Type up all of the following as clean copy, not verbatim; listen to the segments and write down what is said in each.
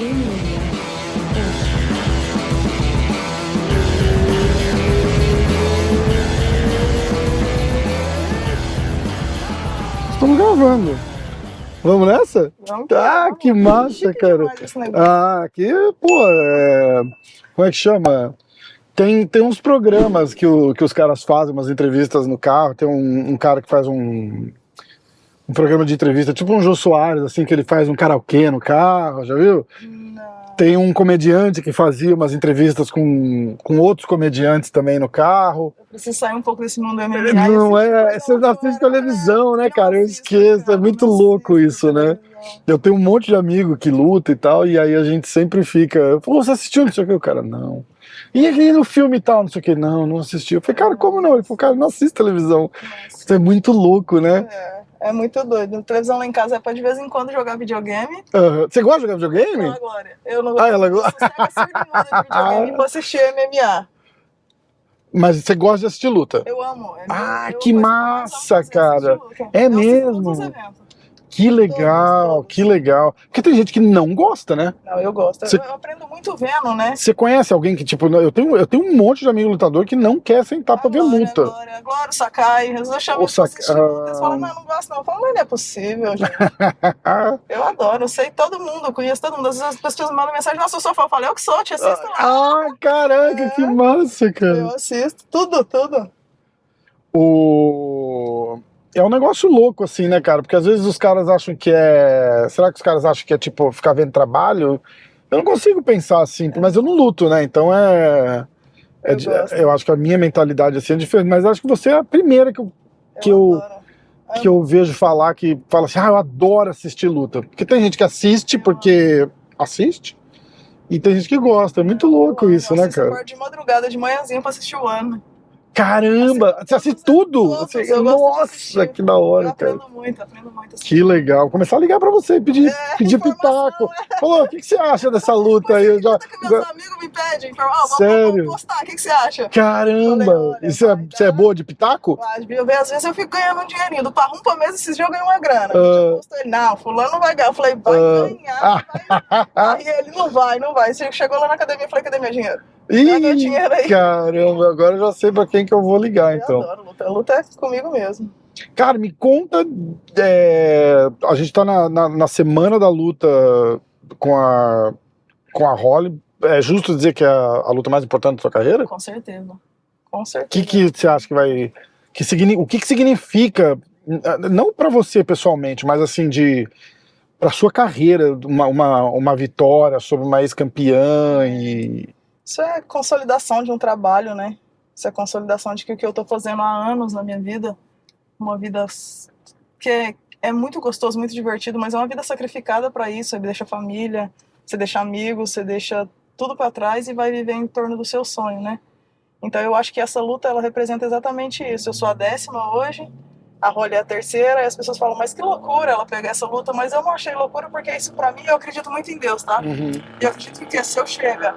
Emília. Estamos gravando. Vamos nessa? Vamos Ah, lá, que vamos. massa, Chique cara. demais esse negócio. Ah, que, pô, como é que chama? Tem uns programas que os caras fazem, umas entrevistas no carro. Tem um cara que faz um programa de entrevista, tipo um Jô Soares, assim, que ele faz um karaokê no carro, já viu? Não. Tem um comediante que fazia umas entrevistas com outros comediantes também no carro. Eu preciso sair um pouco desse mundo MMA. Não Assistir você não assiste televisão, né, Não cara? Eu assisto, esqueço, é cara, muito não louco assisto isso, né? televisão. Eu tenho um monte de amigo que luta e tal, e aí a gente sempre fica, pô, você assistiu, não sei o que, o cara, não. E aí no filme e tal, não sei o que, não assisti. Eu falei, cara, como não? Ele falou, cara, não assiste televisão. Nossa. Isso é muito louco, né? É muito doido. Televisão lá em casa é pra de vez em quando jogar videogame. Você gosta de jogar videogame? Ah, Glória. Eu não Ah, ela eu sou cega surda de videogame pra assistir MMA. Mas você gosta de assistir luta? Eu amo. Ah, Eu, que coisa que eu mais amo massa, fazer é assistir cara. luta. É Eu assisto todos os mesmo? eventos. Que legal, Todos. que legal. Porque tem gente que não gosta, né? Não, eu gosto. Você Eu aprendo muito vendo, né? Você conhece alguém que, tipo, eu tenho um monte de amigo lutador que não quer sentar pra ver luta. Glória, Sakai. Às vezes eu chamo Ou eles pra saca. assistir luta. Eles falam, não gosto não. Eu falo, mas não é possível, gente. Eu adoro, eu sei todo mundo, eu conheço todo mundo. Às vezes as pessoas me mandam mensagem, nossa, eu sou fã. Eu falo, eu que sou, te assisto lá. Ah, caraca, que massa, Eu cara. assisto tudo. É um negócio louco, assim, né, cara? Porque às vezes os caras acham que é. Será que os caras acham que é, tipo, ficar vendo trabalho? Eu não consigo pensar assim, mas eu não luto, né? Então eu acho que a minha mentalidade assim é diferente. Mas acho que você é a primeira que eu vejo falar que fala assim, eu adoro assistir luta. Porque tem gente que assiste porque assiste, e tem gente que gosta. É muito louco isso, né, cara? Eu acordo de madrugada, de manhãzinha pra assistir o ano. Caramba! Você assiste tudo? Nossa, que da hora, cara. Eu aprendo muito. Que legal. Vou começar a ligar pra você, pedir pitaco. Falou, o que você acha dessa luta aí? Que meus amigos me pedem, Sério? vamos postar, o que você acha? Caramba! E você é boa de pitaco? Às vezes eu fico ganhando um dinheirinho. Do parrum pra mês, esses dias eu ganhei uma grana. Ele, não, fulano não vai ganhar. Eu falei, vai ganhar. Aí ele, não vai. Chegou lá na academia, eu falei, cadê meu dinheiro? Ih, meu dinheiro aí. Caramba, agora eu já sei pra quem que eu vou ligar, então. Eu adoro luta. A luta é comigo mesmo. Cara, me conta, a gente tá na semana da luta com a Holly. É justo dizer que é a luta mais importante da sua carreira? Com certeza. O que você acha que vai... o que significa, não pra você pessoalmente, mas assim, pra sua carreira, uma vitória sobre uma ex-campeã e... Isso é consolidação de um trabalho, né? Isso é consolidação de que o que eu tô fazendo há anos na minha vida, uma vida que é muito gostoso, muito divertido, mas é uma vida sacrificada para isso. Você deixa família, você deixa amigos, você deixa tudo para trás e vai viver em torno do seu sonho, né? Então eu acho que essa luta, ela representa exatamente isso. Eu sou a 10ª hoje, a Holly é a 3ª, e as pessoas falam, mas que loucura ela pegar essa luta, mas eu não achei loucura, porque isso para mim, eu acredito muito em Deus, tá? Eu acredito que se eu chegar.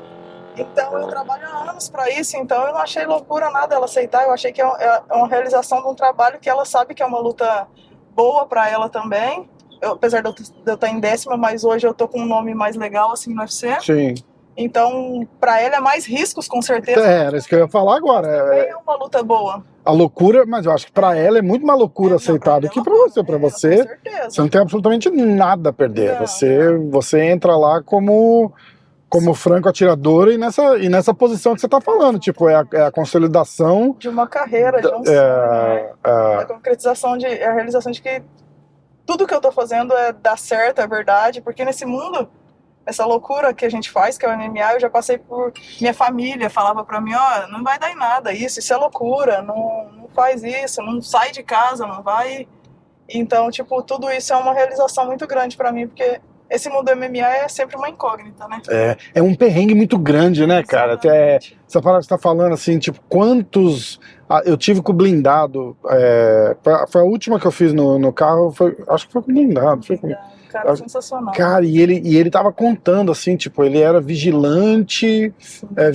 Então eu trabalho há anos para isso, então eu não achei loucura nada ela aceitar, eu achei que é uma realização de um trabalho que ela sabe que é uma luta boa para ela também. Apesar de eu estar em 10ª, mas hoje eu tô com um nome mais legal assim no UFC. Sim. Então, para ela é mais riscos, com certeza. Era isso que eu ia falar agora. É uma luta boa. A loucura, mas eu acho que pra ela é muito mais loucura aceitar do que pra você. Pra você, você não tem absolutamente nada a perder. Você entra lá como franco atirador e nessa posição que você tá falando. Tipo, é a consolidação de uma carreira, de um sonho, né? A concretização, a realização de que tudo que eu tô fazendo dá certo, é verdade, porque nesse mundo, essa loucura que a gente faz, que é o MMA, eu já passei por... Minha família falava pra mim, não vai dar em nada, isso é loucura, não faz isso, não sai de casa, não vai... Então, tipo, tudo isso é uma realização muito grande pra mim, porque esse mundo do MMA é sempre uma incógnita, né? É um perrengue muito grande, né, cara? Até essa palavra que você tá falando, assim, tipo, quantos... eu tive com o blindado, foi a última que eu fiz no carro, acho que foi com o blindado. Cara, sensacional. Cara, e ele tava contando, assim, tipo, ele era vigilante,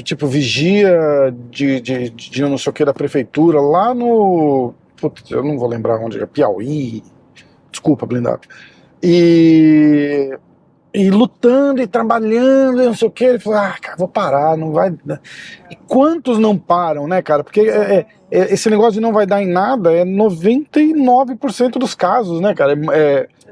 tipo, vigia de não sei o que da prefeitura, lá no... Putz, eu não vou lembrar onde é, Piauí, desculpa, blindado. E E lutando e trabalhando, e não sei o que. Ele falou, cara, vou parar, não vai. E quantos não param, né, cara? Porque esse negócio de não vai dar em nada é 99% dos casos, né, cara?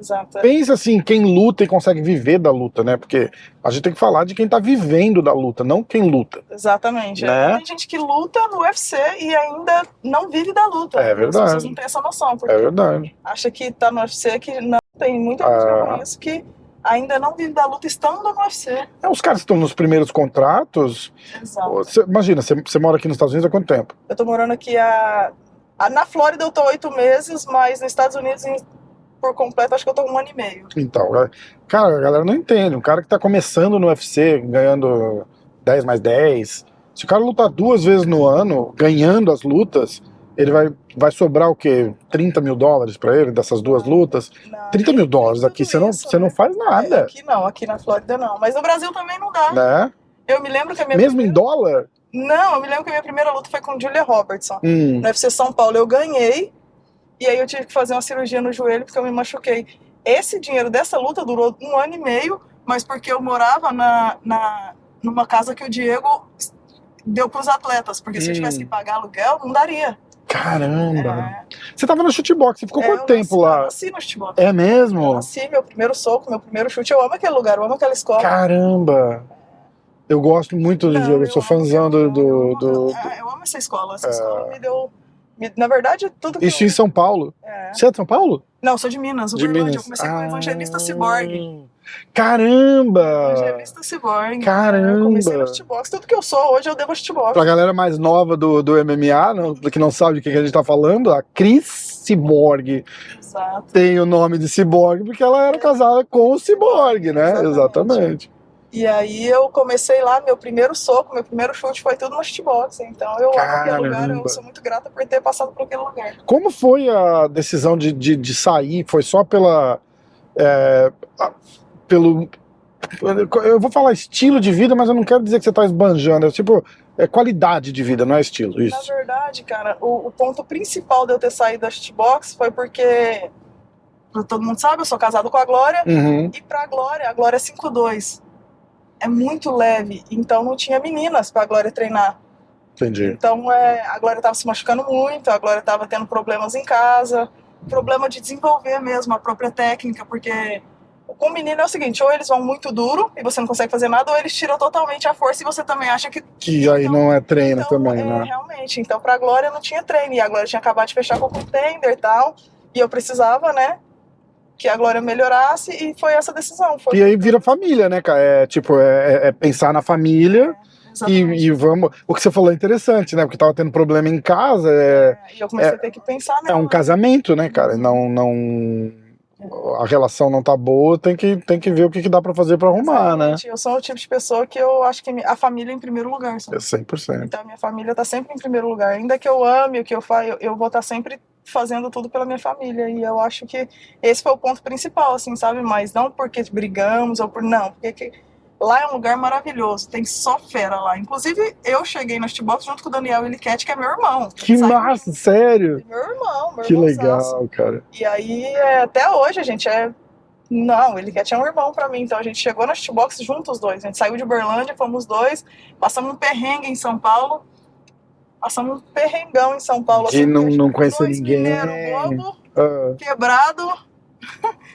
Exato. Pensa assim, quem luta e consegue viver da luta, né? Porque a gente tem que falar de quem tá vivendo da luta, não quem luta. Exatamente. Né? Tem gente que luta no UFC e ainda não vive da luta. É verdade. As pessoas não têm essa noção. Porque É verdade. acha que tá no UFC, que não tem muita gente que eu conheço que ainda não vive da luta estando no UFC. Os caras que estão nos primeiros contratos. Exato. Imagina, você mora aqui nos Estados Unidos há quanto tempo? Eu tô morando aqui na Flórida eu tô 8 meses, mas nos Estados Unidos por completo acho que eu tô 1 ano e meio. Então, cara, a galera não entende. Um cara que tá começando no UFC, ganhando 10 mais 10, se o cara lutar 2 vezes no ano, ganhando as lutas, ele vai sobrar o quê? 30 mil dólares pra ele dessas 2 lutas? Não, 30 mil dólares aqui, você não faz nada. Aqui na Flórida não. Mas no Brasil também não dá. Né? Eu me lembro que a minha Mesmo em dólar? Não, eu me lembro que a minha primeira luta foi com Julia Robertson. No UFC São Paulo eu ganhei, e aí eu tive que fazer uma cirurgia no joelho porque eu me machuquei. Esse dinheiro dessa luta durou 1 ano e meio, mas porque eu morava numa casa que o Diego deu pros atletas, porque se eu tivesse que pagar aluguel, não daria. Caramba! Você tava no chutebox, você ficou quanto tempo lá? Eu nasci no chutebox. É mesmo? Eu nasci, meu primeiro soco, meu primeiro chute. Eu amo aquele lugar, eu amo aquela escola. Caramba! Eu gosto muito do Diego, eu sou fãzão do... Eu amo essa escola. Essa escola me deu... Na verdade, tudo que Isso em São Paulo? Você é de São Paulo? Não, eu sou de Minas, Uberlândia. Eu comecei com Evangelista Cyborg. Caramba! Evangelista Cyborg. Caramba! Eu comecei no chutebox. Tudo que eu sou hoje eu devo ao chutebox. Pra galera mais nova do MMA, que não sabe de que a gente tá falando, a Cris Cyborg. Exato. Tem o nome de Cyborg porque ela era casada com o Cyborg, né? Exatamente. E aí eu comecei lá, meu primeiro soco, meu primeiro chute foi tudo no chutebox. Então eu amo aquele lugar, eu sou muito grata por ter passado por aquele lugar. Como foi a decisão de sair? Foi só pelo... Eu vou falar estilo de vida, mas eu não quero dizer que você tá esbanjando. É tipo, qualidade de vida, não é estilo, isso. Na verdade, cara, o ponto principal de eu ter saído da chutebox foi porque, todo mundo sabe, eu sou casado com a Glória. E pra Glória, a Glória é 5'2". É muito leve, então não tinha meninas pra Glória treinar. Entendi. Então a Glória tava se machucando muito, a Glória tava tendo problemas em casa, problema de desenvolver mesmo a própria técnica, porque com o menino é o seguinte, ou eles vão muito duro e você não consegue fazer nada, ou eles tiram totalmente a força e você também acha que... aí não é treino também, né? Realmente, então pra Glória não tinha treino, e a Glória tinha acabado de fechar com o contender e tal, e eu precisava, né, que a Glória melhorasse, e foi essa decisão. E aí vira família, né, cara? É pensar na família e vamos... O que você falou é interessante, né? Porque tava tendo problema em casa. E eu comecei a ter que pensar nela. É um casamento, né, cara? A relação não tá boa, tem que ver o que dá pra fazer pra arrumar, né? Eu sou o tipo de pessoa que eu acho que a família é em primeiro lugar. Sabe? 100%. Então a minha família tá sempre em primeiro lugar. Ainda que eu ame o que eu faço, eu vou estar sempre fazendo tudo pela minha família, e eu acho que esse foi o ponto principal, assim, sabe? Mas não porque brigamos, ou não, porque lá é um lugar maravilhoso, tem só fera lá. Inclusive, eu cheguei no chutebox junto com o Daniel Iliquete, que é meu irmão. Que massa, sério? Meu irmão, que legal, cara. E aí, até hoje, a gente Não, ele quer um irmão pra mim, então a gente chegou no chutebox juntos os dois. A gente saiu de Uberlândia, fomos dois, passamos um perrengue em São Paulo. Passamos um perrengão em São Paulo. De não conhecer ninguém. Bobo, quebrado,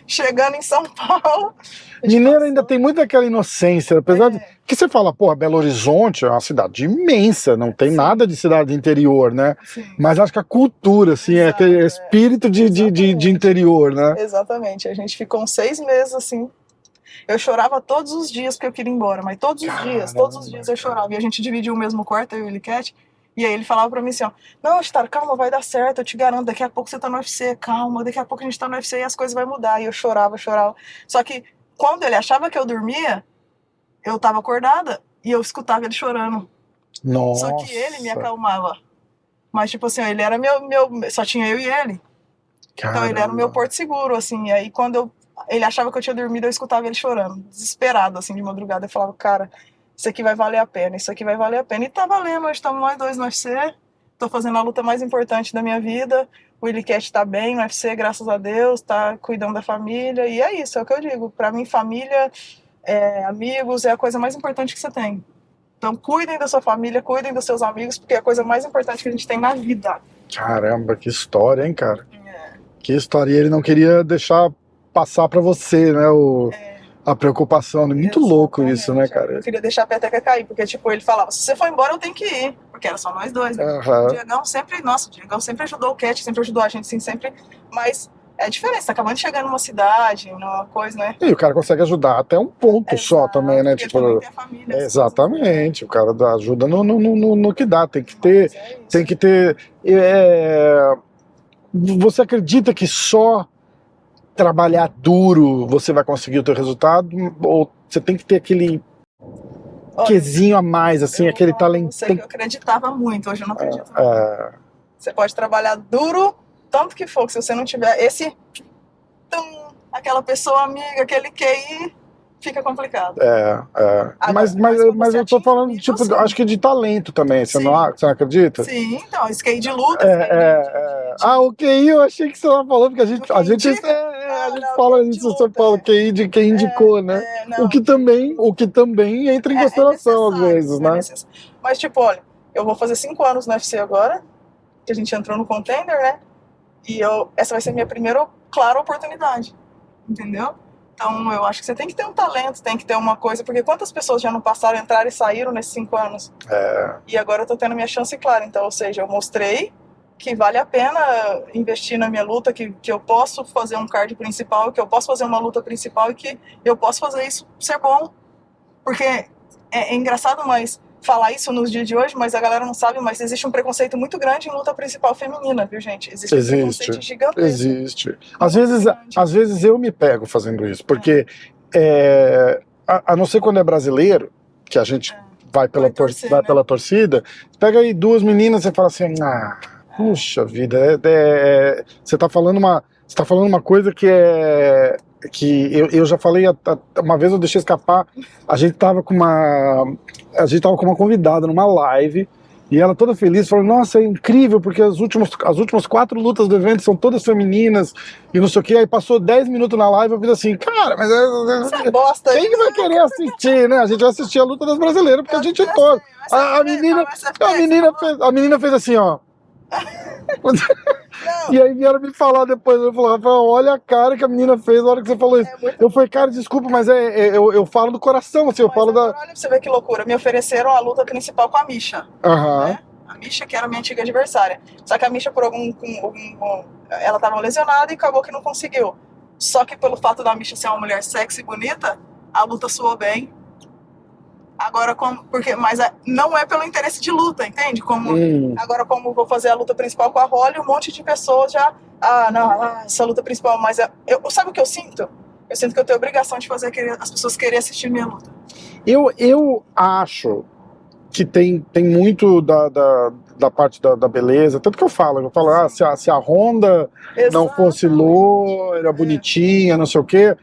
chegando em São Paulo. Mineiro ainda tem muito aquela inocência, apesar de que você fala, porra, Belo Horizonte é uma cidade imensa, não tem nada de cidade interior, né? Sim. Mas acho que a cultura, assim, é aquele espírito de interior, né? Exatamente, a gente ficou uns 6 meses, assim. Eu chorava todos os dias porque eu queria ir embora, mas todos os dias eu chorava. E a gente dividia o mesmo quarto, eu e o Iliquete. E aí ele falava pra mim assim, ó, não, Chitara, calma, vai dar certo, eu te garanto, daqui a pouco você tá no UFC, calma, daqui a pouco a gente tá no UFC e as coisas vão mudar. E eu chorava. Só que quando ele achava que eu dormia, eu tava acordada e eu escutava ele chorando. Nossa. Só que ele me acalmava. Mas tipo assim, ele era só tinha eu e ele. Caramba. Então ele era o meu porto seguro, assim. E aí quando ele achava que eu tinha dormido, eu escutava ele chorando, desesperado, assim, de madrugada. Eu falava, cara, isso aqui vai valer a pena, isso aqui vai valer a pena. E tá valendo, hoje estamos nós dois no UFC, tô fazendo a luta mais importante da minha vida. O Willy Cat tá bem no UFC, graças a Deus, tá cuidando da família, e é isso, é o que eu digo. Pra mim, família, amigos, é a coisa mais importante que você tem. Então, cuidem da sua família, cuidem dos seus amigos, porque é a coisa mais importante que a gente tem na vida. Caramba, que história, hein, cara? É. Que história. E ele não queria deixar passar pra você, né, a preocupação. Muito louco isso, né, cara? Eu queria deixar a peteca cair, porque, tipo, ele falava, se você for embora, eu tenho que ir. Porque era só nós dois, né? Aham. O Diegão sempre ajudou o Cat, sempre ajudou a gente, sim, sempre. Mas é diferente, tá acabando de chegar numa cidade, numa coisa, né? E o cara consegue ajudar até um ponto só também, né? Porque Tipo, também tem a família, exatamente, o cara ajuda no que dá. Tem que ter. Mas é isso. Tem que ter. Você acredita que só trabalhar duro você vai conseguir o teu resultado? Ou você tem que ter aquele Olha, quesinho a mais, assim, eu aquele vou falar pra talento? você que eu acreditava muito, hoje eu não acredito. Não. É, Você pode trabalhar duro, tanto que for, que se você não tiver aquela pessoa amiga, aquele QI, fica complicado. Agora, mas você eu tô falando, atingir tipo, isso, acho que de talento também, você sim. você não acredita? Sim, então, skate de luta. O QI eu achei que você tava falando, porque a gente fala isso, você fala QI de quem indicou, né? Não, o que também entra em consideração às vezes, né? Mas, tipo, olha, eu vou fazer 5 anos no UFC agora, que a gente entrou no Contender, né? E essa vai ser a minha primeira clara oportunidade, entendeu? Então, eu acho que você tem que ter um talento, tem que ter uma coisa, porque quantas pessoas já não passaram, entraram e saíram nesses 5 anos? E agora eu tô tendo minha chance clara, então, ou seja, eu mostrei que vale a pena investir na minha luta, que eu posso fazer um card principal, que eu posso fazer uma luta principal e que eu posso fazer isso ser bom. Porque é engraçado, mas falar isso nos dias de hoje, mas a galera não sabe, mas existe um preconceito muito grande em luta principal feminina, viu, gente? Existe um preconceito gigantesco. Existe. Às vezes eu me pego fazendo isso, porque a não ser quando é brasileiro, que a gente vai pela torcida, pega aí 2 meninas e fala assim, puxa vida, você tá falando uma coisa que eu já falei, uma vez eu deixei escapar, a gente tava com uma convidada numa live, e ela toda feliz, falou, nossa, é incrível, porque as últimas 4 lutas do evento são todas femininas, e não sei o que, aí passou 10 minutos na live, eu fiz assim, cara, mas quem que vai querer assistir, né? A gente vai assistir a luta das brasileiras, porque a gente torce. A menina fez assim, ó. E aí vieram me falar depois, eu falei, Rafael, olha a cara que a menina fez na hora que você falou isso. Eu falei, cara, desculpa, mas eu falo do coração, assim, eu falo da... Olha pra você ver que loucura, me ofereceram a luta principal com a Misha. Né? A Misha, que era minha antiga adversária. Só que a Misha, ela tava lesionada e acabou que não conseguiu. Só que pelo fato da Misha ser uma mulher sexy e bonita, a luta soou bem. Agora, mas não é pelo interesse de luta, entende? Agora, como vou fazer a luta principal com a Holly, um monte de pessoas já... essa luta principal, mas... sabe o que eu sinto? Eu sinto que eu tenho a obrigação de fazer as pessoas quererem assistir minha luta. Eu acho que tem muito da parte da beleza, tanto que eu falo se a Honda não fosse loira, bonitinha, não sei o quê...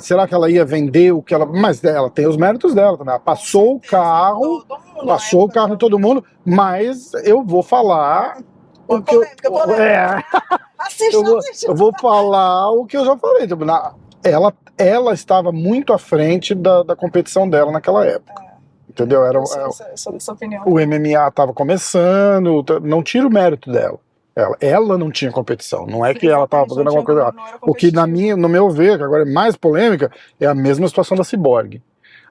será que ela ia vender o que ela... Mas ela tem os méritos dela também. Ela passou o carro, em todo mundo, mas eu vou falar o que eu vou falar o que eu já falei. Tipo, ela estava muito à frente da competição dela naquela época. Entendeu? Eu sou dessa opinião. O MMA estava começando, não tira o mérito dela. Ela não tinha competição, não é que ela estava fazendo alguma coisa. O que no meu ver, que agora é mais polêmica, é a mesma situação da Cyborg.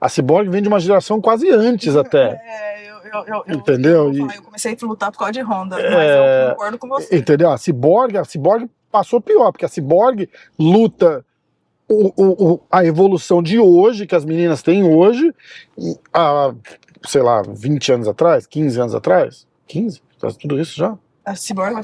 A Cyborg vem de uma geração quase antes até. Entendeu? Eu comecei a lutar por causa de Honda, mas eu concordo com você. Entendeu? A Cyborg passou pior, porque a Cyborg luta a evolução de hoje, que as meninas têm hoje, há, sei lá, 20 anos atrás, 15 anos atrás. 15? Faz tudo isso já? A Cyborg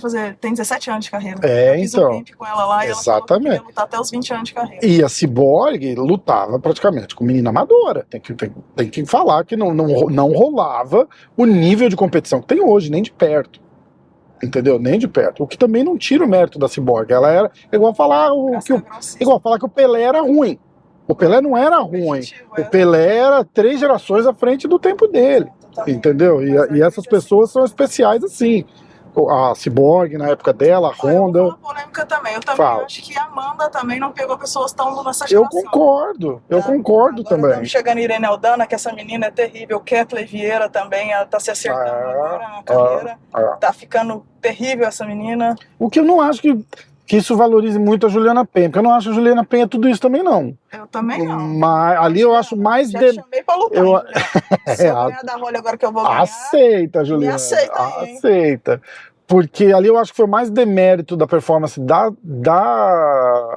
tem 17 anos de carreira. Eu fiz um clipe com ela lá e ela falou que ia lutar até os 20 anos de carreira. E a Cyborg lutava praticamente com menina amadora. Tem que falar que não rolava o nível de competição que tem hoje, nem de perto. Entendeu? Nem de perto. O que também não tira o mérito da Cyborg. Ela era igual falar que o Pelé era ruim. O Pelé não era ruim. O Pelé era 3 gerações à frente do tempo dele. Entendeu? E essas pessoas são especiais assim. A Cyborg na época dela, a Olha, eu vou Honda. falar polêmica também. Eu também Fala. acho que a Amanda também não pegou pessoas tão nessa Eu geração. concordo Agora também. estamos chegando em Irene Aldana, que essa menina é terrível. Kathleen Vieira também, ela tá se acertando agora na carreira. Tá ficando terrível essa menina. O que eu não acho que isso valorize muito a Juliana Penha, porque eu não acho a Juliana Penha tudo isso também, não. Eu também não. Mas ali eu acho mais... Já te chamei pra lutar, hein, Juliana? Se eu ganhar da Holly agora que eu vou ganhar... Aceita, Juliana. Me aceita aí, hein? Aceita. Porque ali eu acho que foi mais demérito da performance da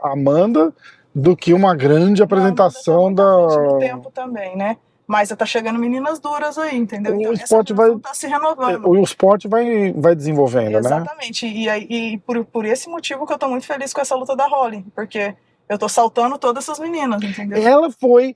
Amanda do que uma grande apresentação da... muito tempo também, né? Mas tá chegando meninas duras aí, entendeu? Então, o esporte vai tá se renovando. O esporte vai desenvolvendo, exatamente. Né? E por esse motivo que eu tô muito feliz com essa luta da Holly, porque eu tô saltando todas essas meninas, entendeu? Ela foi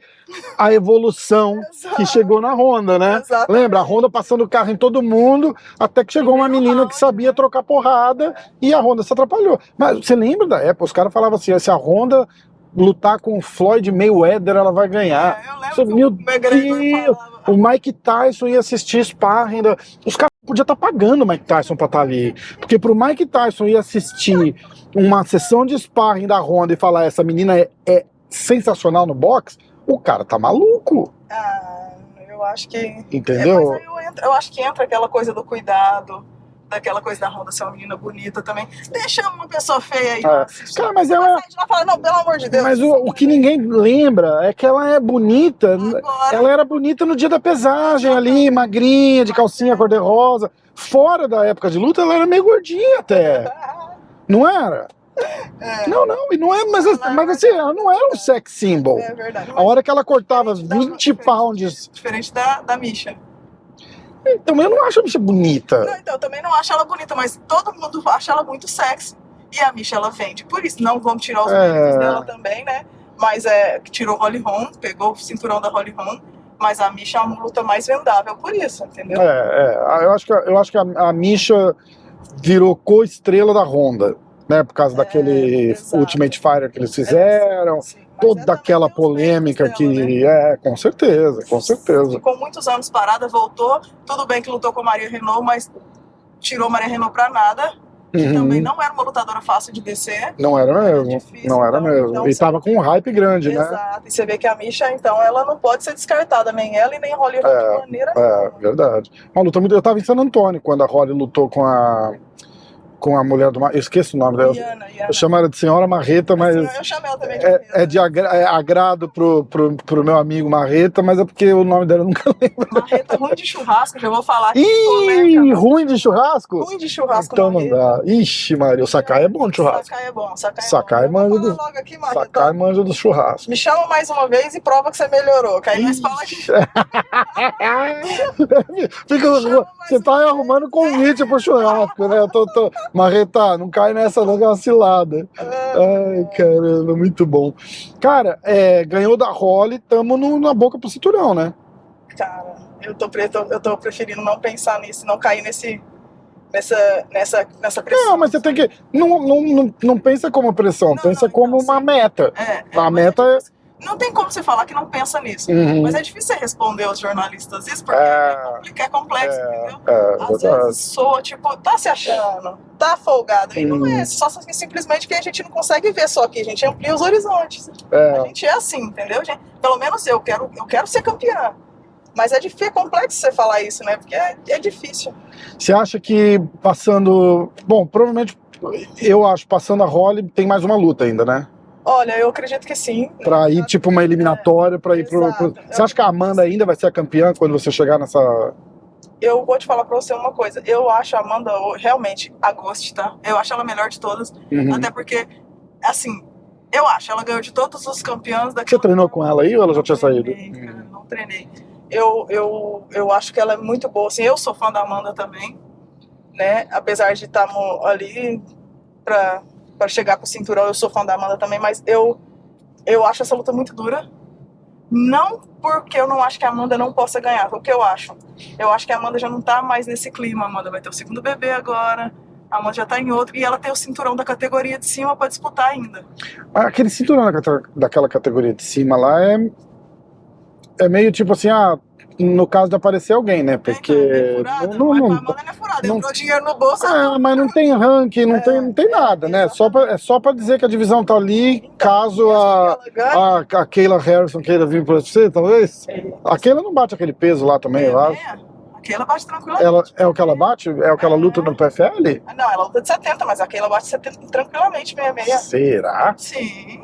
a evolução que chegou na Honda, né? Exatamente. Lembra? A Honda passando o carro em todo mundo, até que chegou uma menina que sabia trocar porrada e a Honda se atrapalhou. Mas você lembra da época? Os caras falavam assim, se a Honda lutar com o Floyd Mayweather, ela vai ganhar. Eu lembro meu Deus! O Mike Tyson ia assistir sparring. Os caras podiam estar pagando o Mike Tyson pra estar ali. Porque pro Mike Tyson ir assistir uma sessão de sparring da Honda e falar essa menina é sensacional no boxe, o cara tá maluco. Eu acho que... Entendeu? Mas aí eu acho que entra aquela coisa do cuidado, daquela coisa da Honda ser uma menina bonita também. Deixa uma pessoa feia aí. Cara, mas ela... fala, não, pelo amor de Deus. Mas o que ninguém lembra é que ela é bonita. Agora... Ela era bonita no dia da pesagem ali, magrinha, de calcinha cor-de-rosa. Fora da época de luta, ela era meio gordinha até. Não era? Não, e não é, mas assim, ela não era um sex symbol. É verdade. A hora que ela cortava 20 pounds... Diferente da Misha. Então, eu não acho a Misha bonita. Não, então, eu também não acho ela bonita, mas todo mundo acha ela muito sexy. E a Misha, ela vende. Por isso, não vamos tirar os méritos dela também, né? Mas tirou o Holly Holm, pegou o cinturão da Holly Holm, mas a Misha é uma luta mais vendável por isso, entendeu? Eu acho que a Misha virou co-estrela da Honda, né? Por causa daquele Ultimate Fighter que eles fizeram. Toda aquela polêmica dela, que... Né? Com certeza. Ficou muitos anos parada, voltou. Tudo bem que lutou com a Maria Renault, mas tirou a Maria Renault pra nada. Que também não era uma lutadora fácil de descer. Não era mesmo. Difícil, não era mesmo. Então, e tava com um hype grande, né? Exato. E você vê que a Misha, então, ela não pode ser descartada, nem ela e nem a Holly de maneira nenhuma. Verdade. Uma luta muito... Eu tava em San Antônio quando a Holly lutou com a mulher do... Eu esqueço o nome dela. Iana. Eu chamo ela de Senhora Marreta, mas... Eu chamo ela também de agrado pro meu amigo Marreta, mas é porque o nome dela eu nunca lembro. Marreta ruim de churrasco, já vou falar aqui. Ruim de churrasco? Ruim de churrasco, então não dá. Ixi, Maria, o Sakai é bom de churrasco. Sakai é bom. Sakai manja do churrasco. Me chama mais uma vez e prova que você melhorou, que aí nós falamos aqui. Você tá arrumando convite pro churrasco, né? Marreta, não cai nessa não, que é uma cilada. Ai, caramba, muito bom. Cara, ganhou da Holly, tamo na boca pro cinturão, né? Cara, eu tô preferindo não pensar nisso, não cair nessa pressão. Não, mas você tem que... Não pensa como pressão, pensa como uma meta. A meta é... Não tem como você falar que não pensa nisso. Mas é difícil você responder aos jornalistas isso, porque é complexo, entendeu? Às vezes soa, tipo, tá se achando, tá folgado. E não é só simplesmente que a gente não consegue ver só aqui, a gente amplia os horizontes. A gente é assim, entendeu, gente? Pelo menos eu quero ser campeã. Mas é complexo você falar isso, né? Porque é difícil. Você acha que passando... Bom, provavelmente, eu acho, passando a Holly, tem mais uma luta ainda, né? Olha, eu acredito que sim. Pra ir, tipo, uma eliminatória, pra ir pro... Você acha que a Amanda ainda vai ser a campeã quando você chegar nessa... Eu vou te falar pra você uma coisa. Eu acho a Amanda realmente a Ghost, tá? Eu acho ela a melhor de todas. Até porque, assim, eu acho, ela ganhou de todos os campeões daqui. Você treinou com ela aí ou ela já tinha saído? Cara, não treinei. Eu acho que ela é muito boa. Assim, eu sou fã da Amanda também, né? Apesar de estarmos ali pra chegar com o cinturão, eu sou fã da Amanda também, mas eu acho essa luta muito dura. Não porque eu não acho que a Amanda não possa ganhar, o que eu acho. Eu acho que a Amanda já não tá mais nesse clima. A Amanda vai ter o segundo bebê agora, a Amanda já tá em outro, e ela tem o cinturão da categoria de cima pra disputar ainda. Aquele cinturão daquela categoria de cima lá é meio tipo assim, no caso de aparecer alguém, né? Porque Mas manda é furada, entrou dinheiro no bolso. mas não tem ranking, não tem nada, né? É só pra dizer que a divisão tá ali, Então, caso a Kayla Harrison queira vir pra você, talvez. A Kayla não bate aquele peso lá também, eu acho. A Kayla bate tranquilamente. É o que ela bate? É o que ela luta no PFL? Não, ela luta de 70, mas a Kayla bate 70 tranquilamente, 66. Será? Sim.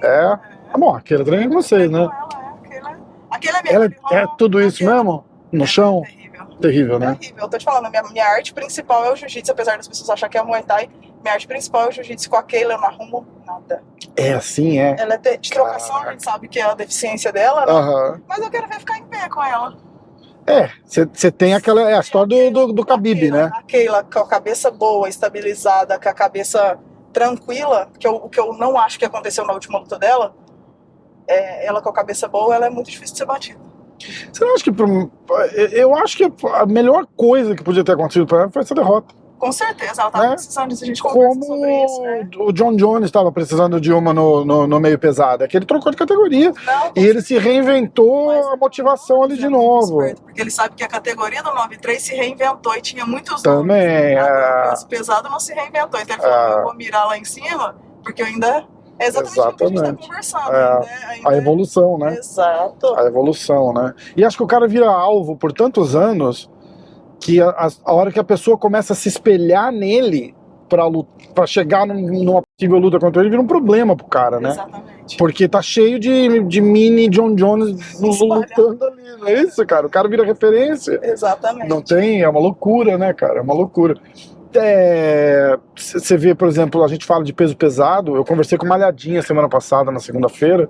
Bom, a Kayla treina com vocês, né? Aquela é minha é tudo isso mesmo? No chão? Terrível, né? Terrível. Eu tô te falando, minha arte principal é o jiu-jitsu, apesar das pessoas acharem que é o Muay Thai. Minha arte principal é o jiu-jitsu. Com a Kayla eu não arrumo nada. É assim, é? Ela é de trocação, a gente sabe que é a deficiência dela, né? Uhum. Mas eu quero ver ficar em pé com ela. Você tem aquela. É a história do Khabib, né? A Kayla com a cabeça boa, estabilizada, com a cabeça tranquila, o que eu não acho que aconteceu na última luta dela, ela com a cabeça boa, ela é muito difícil de ser batida. Você não acha que. Eu acho que a melhor coisa que podia ter acontecido pra ela foi essa derrota. Com certeza, ela estava precisando disso, a gente conversa sobre isso, né? O John Jones estava precisando de uma no meio pesado. É que ele trocou de categoria e ele se reinventou a motivação ali de novo. Porque ele sabe que a categoria do 9-3 se reinventou e tinha muitos também, nomes. O peso pesado não se reinventou. Então ele falou, eu vou mirar lá em cima, porque eu ainda... É exatamente o que a gente está conversando. A evolução, né? Exato. A evolução, né? E acho que o cara vira alvo por tantos anos que a hora que a pessoa começa a se espelhar nele pra chegar numa possível luta contra ele, vira um problema pro cara, né? Exatamente. Porque tá cheio de mini John Jones lutando ali, não é isso, cara? O cara vira referência. Exatamente. Não tem, é uma loucura, né, cara? É uma loucura. Você vê, por exemplo, a gente fala de peso pesado, eu conversei com o Malhadinha semana passada, na segunda-feira.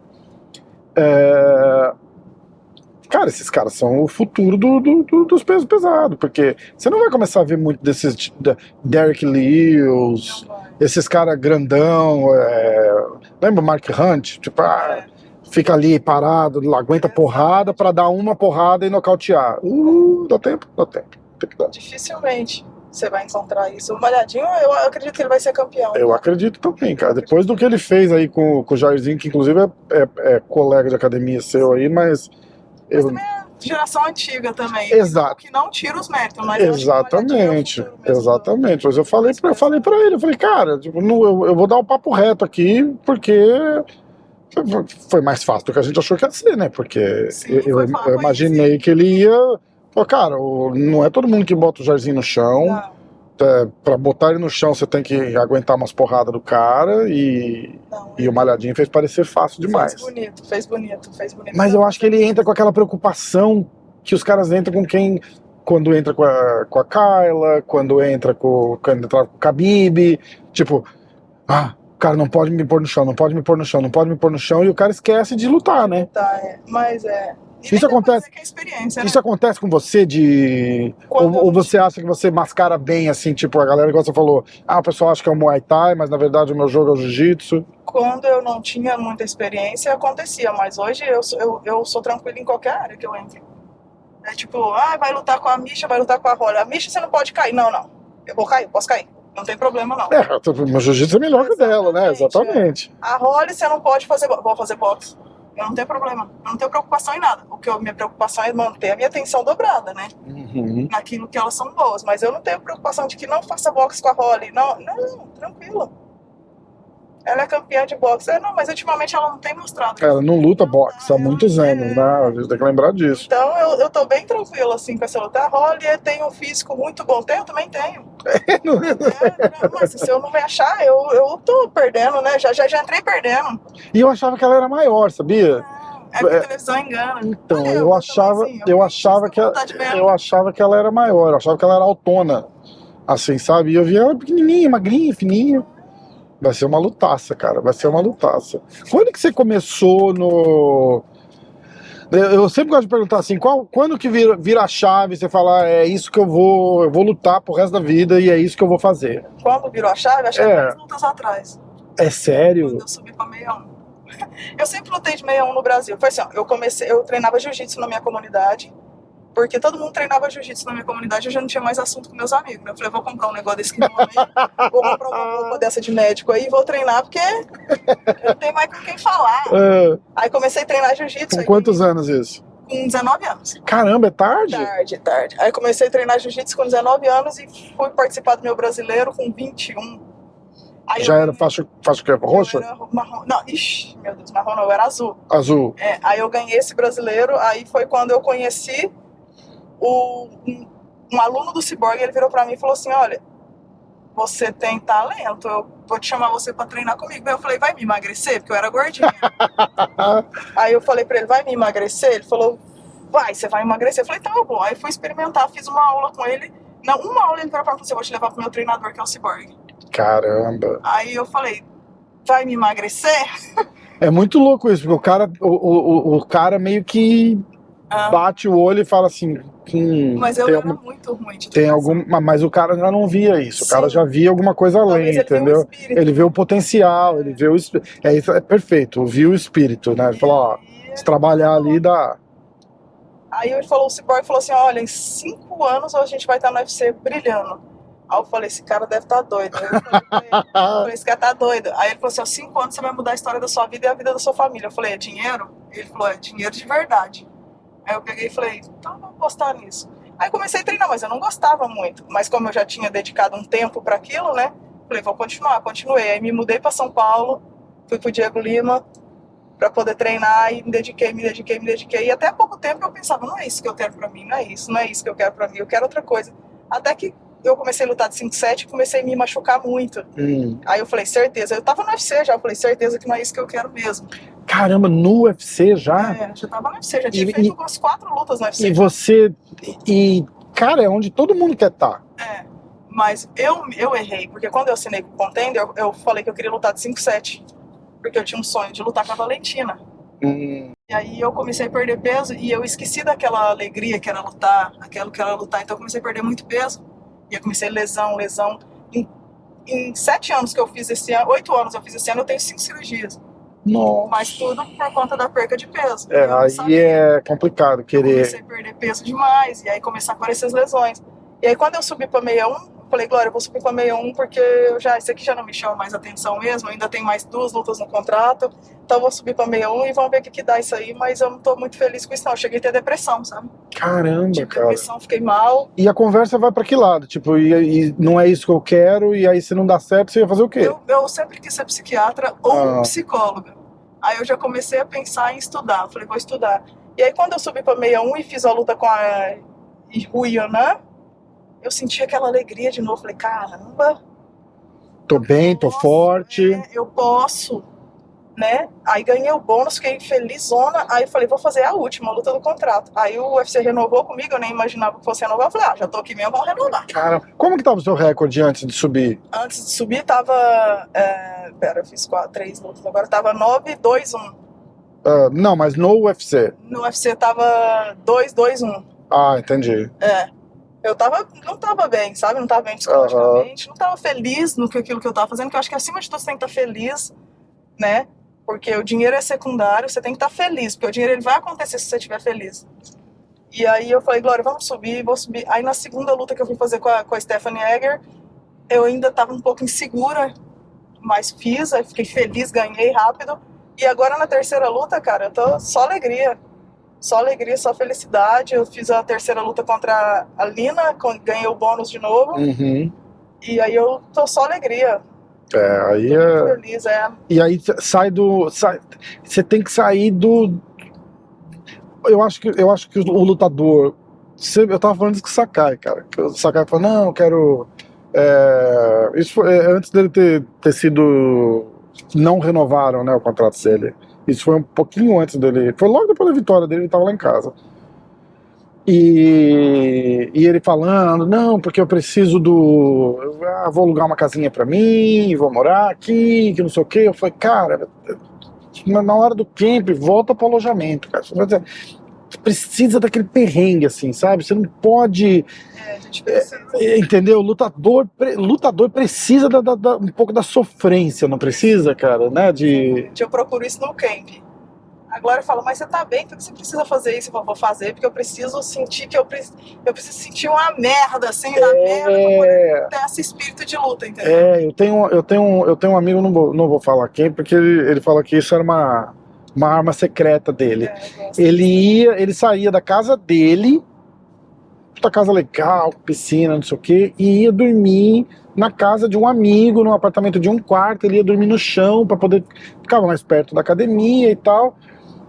Cara, esses caras são o futuro dos pesos pesados, porque você não vai começar a ver muito desses Derek Lewis, esses caras grandão, lembra Mark Hunt? Tipo, fica ali parado, aguenta porrada pra dar uma porrada e nocautear. Dá tempo. Tem que dar. Dificilmente você vai encontrar isso. O Malhadinho, eu acredito que ele vai ser campeão. Eu acredito também, cara. Depois do que ele fez aí com o Jairzinho, que inclusive é colega de academia seu aí, mas também é geração antiga também. Exato. Que não tira os méritos, mas exatamente. Exatamente. Mas eu falei pra ele, eu falei, cara, tipo, eu vou dar um papo reto aqui, porque foi mais fácil do que a gente achou que ia ser, né? Porque sim, eu imaginei que ele ia... Pô, cara, não é todo mundo que bota o Jairzinho no chão. Não. Pra botar ele no chão você tem que aguentar umas porradas do cara e o Malhadinho fez parecer fácil demais. Fez bonito. Mas eu acho que ele entra com aquela preocupação que os caras entram com quem... Quando entra com a Kayla, quando entra com o Khabib, tipo, o cara não pode me pôr no chão, não pode me pôr no chão, e o cara esquece de lutar, né? Mas Isso acontece, isso acontece com você ou você acha que você mascara bem, assim, tipo, a galera, igual você falou, o pessoal acha que é um Muay Thai, mas na verdade o meu jogo é o Jiu-Jitsu? Quando eu não tinha muita experiência, acontecia, mas hoje eu sou tranquilo em qualquer área que eu entre. É tipo, vai lutar com a Misha, vai lutar com a Holly. A Misha você não pode cair. Não. Eu vou cair, posso cair. Não tem problema, não. O meu Jiu-Jitsu é melhor que o dela, né? Exatamente. A Holly você não pode fazer, vou fazer boxe. Eu não tenho problema, eu não tenho preocupação em nada. Minha preocupação é manter a minha atenção dobrada, né? Uhum. Naquilo que elas são boas. Mas eu não tenho preocupação de que não faça boxe com a Holly. Não, tranquilo. Ela é campeã de boxe. Mas ultimamente ela não tem mostrado. Ela não luta boxe há muitos anos, né? A gente tem que lembrar disso. Então eu tô bem tranquilo assim com essa luta. A Holly tem um físico muito bom. Eu também tenho. Mas se eu não me achar, eu tô perdendo, né? Já entrei perdendo. E eu achava que ela era maior, sabia? Que a televisão engana. Então, eu achava que ela era maior, eu achava que ela era autona, assim, sabe? E eu via ela pequenininha, magrinha, fininha. Vai ser uma lutaça, cara, vai ser uma lutaça. Quando que você começou no... Eu sempre gosto de perguntar assim, quando que vira a chave, você fala, é isso que eu vou lutar pro resto da vida e é isso que eu vou fazer? Quando virou a chave, acho que 3 lutas atrás. É sério? Quando eu subi pra 61. Eu sempre lutei de 61 no Brasil. Foi assim, eu treinava jiu-jitsu na minha comunidade, porque todo mundo treinava jiu-jitsu na minha comunidade, eu já não tinha mais assunto com meus amigos, né? Eu falei, vou comprar um negócio desse aqui, vou comprar uma roupa dessa de médico aí e vou treinar, porque eu não tenho mais com quem falar. Aí comecei a treinar jiu-jitsu. Com quantos anos isso? Com 19 anos. Caramba, é tarde? Tarde. Aí comecei a treinar jiu-jitsu com 19 anos e fui participar do meu brasileiro com 21. Aí Já era faixa que é roxa? Eu era marrom. Não, ixi, meu Deus, marrom não, eu era azul. Azul. Aí eu ganhei esse brasileiro, aí foi quando eu conheci um aluno do Cyborg, ele virou pra mim e falou assim, olha, você tem talento, eu vou te chamar você pra treinar comigo. Aí eu falei, vai me emagrecer? Porque eu era gordinha. Aí eu falei pra ele, vai me emagrecer? Ele falou, vai, você vai emagrecer. Eu falei, então eu vou. Aí fui experimentar, fiz uma aula com ele. Não, uma aula ele virou pra mim e falou assim, eu vou te levar pro meu treinador, que é o Cyborg. Caramba. Aí eu falei, vai me emagrecer? É muito louco isso, porque o cara meio que bate o olho e fala assim... mas eu era muito ruim de tem mas o cara já não via isso. Sim. O cara já via alguma coisa além, entendeu? Ele vê o potencial, ele vê o espírito. É perfeito, viu o espírito, né? Ele falou, ó, se trabalhar ali dá... Aí ele falou, o Cyborg falou assim, olha, em 5 anos a gente vai estar no UFC brilhando. Aí eu falei, esse cara deve estar doido. Aí eu falei, esse cara tá doido. Aí ele falou assim, 5 anos você vai mudar a história da sua vida e a vida da sua família. Eu falei, é dinheiro? Ele falou, é dinheiro de verdade. Aí eu peguei e falei, então vou apostar nisso. Aí comecei a treinar, mas eu não gostava muito. Mas como eu já tinha dedicado um tempo para aquilo, né? Falei, vou continuei. Aí me mudei para São Paulo, fui pro Diego Lima para poder treinar e me dediquei. E até há pouco tempo eu pensava, não é isso que eu quero para mim, não é isso que eu quero para mim, eu quero outra coisa. Até que eu comecei a lutar de 5-7 e comecei a me machucar muito. Aí eu falei, certeza. Eu tava no UFC já, eu falei, certeza que não é isso que eu quero mesmo. Caramba, no UFC já? Já tava no UFC, já tinha feito umas 4 lutas no UFC. E você... cara, é onde todo mundo quer estar. Mas eu errei, porque quando eu assinei com o Contender, eu falei que eu queria lutar de 5-7. Porque eu tinha um sonho de lutar com a Valentina. E aí eu comecei a perder peso e eu esqueci daquela alegria que era lutar, aquilo que era lutar. Então eu comecei a perder muito peso. E eu comecei lesão. Em 7 anos que eu fiz esse ano, 8 anos eu fiz esse ano, eu tenho 5 cirurgias. Nossa. Mas tudo por conta da perca de peso. Aí é complicado querer... Eu comecei a perder peso demais, e aí começaram a aparecer as lesões. E aí quando eu subi pra 61, eu falei, Glória, eu vou subir pra 61 porque isso aqui já não me chama mais atenção mesmo, eu ainda tenho mais 2 lutas no contrato, então eu vou subir pra 61 e vamos ver o que dá isso aí, mas eu não tô muito feliz com isso não, eu cheguei a ter depressão, sabe? Caramba, cara. Depressão, fiquei mal. E a conversa vai pra que lado? Tipo, e não é isso que eu quero, e aí se não dá certo, você ia fazer o quê? Eu sempre quis ser psiquiatra ou psicóloga. Aí eu já comecei a pensar em estudar, eu falei, vou estudar. E aí quando eu subi pra 61 e fiz a luta com a Ruianã, eu senti aquela alegria de novo, falei, caramba. Tô bem, tô forte. Eu posso, né? Aí ganhei o bônus, fiquei felizona, aí eu falei, vou fazer a última luta do contrato. Aí o UFC renovou comigo, eu nem imaginava que fosse renovar, eu falei, já tô aqui mesmo, vamos renovar. Cara, como que tava o seu recorde antes de subir? Antes de subir tava, eu fiz 3 lutas, agora tava 9-2-1. Não, mas no UFC? No UFC tava 2-2-1. Ah, entendi. Eu não tava bem, sabe? Não tava bem psicologicamente, não tava feliz no aquilo que eu tava fazendo, que eu acho que acima de tudo você tem que estar feliz, né? Porque o dinheiro é secundário, você tem que estar feliz, porque o dinheiro ele vai acontecer se você estiver feliz. E aí eu falei, Glória, vou subir. Aí na segunda luta que eu fui fazer com a Stephanie Egger, eu ainda tava um pouco insegura, mas fiz, aí fiquei feliz, ganhei rápido. E agora na terceira luta, cara, eu tô só alegria, só felicidade. Eu fiz a terceira luta contra a Lina, ganhei o bônus de novo. E aí eu tô só alegria. Aí tô muito feliz, E aí você tem que sair do... Eu acho que o lutador... Eu tava falando isso com o Sakai, cara. O Sakai falou, não, eu quero... Isso foi antes dele ter sido... Não renovaram, né, o contrato dele. Isso foi um pouquinho antes dele. Foi logo depois da vitória dele, ele tava lá em casa. E ele falando, não, porque eu preciso vou alugar uma casinha pra mim, vou morar aqui, que não sei o que. Eu falei, cara, na hora do camp, volta pro alojamento, cara. Você precisa daquele perrengue, assim, sabe? Você não pode... a gente precisa. Entendeu? Lutador precisa um pouco da sofrência, não precisa, cara, né? Eu procuro isso no camp. A Glória fala, mas você tá bem, por que você precisa fazer isso? Eu vou fazer porque eu preciso sentir eu preciso sentir uma merda, assim, na merda, pra poder ter esse espírito de luta, entendeu? Eu tenho um amigo, não vou falar quem, porque ele falou que isso era uma arma secreta dele. eu gosto. Ele saía da casa dele, puta casa legal, piscina, não sei o que, e ia dormir na casa de um amigo, num apartamento de um quarto. Ele ia dormir no chão para poder ficar mais perto da academia e tal.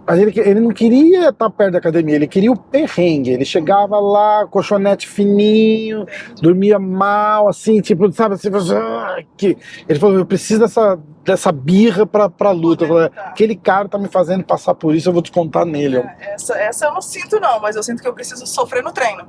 Mas ele não queria estar perto da academia, ele queria o perrengue. Ele chegava lá, colchonete fininho, dormia mal, assim, tipo, sabe, assim, que ele falou, eu preciso dessa birra pra luta. Eu falei, aquele cara tá me fazendo passar por isso, eu vou descontar nele. Essa eu não sinto não, mas eu sinto que eu preciso sofrer no treino.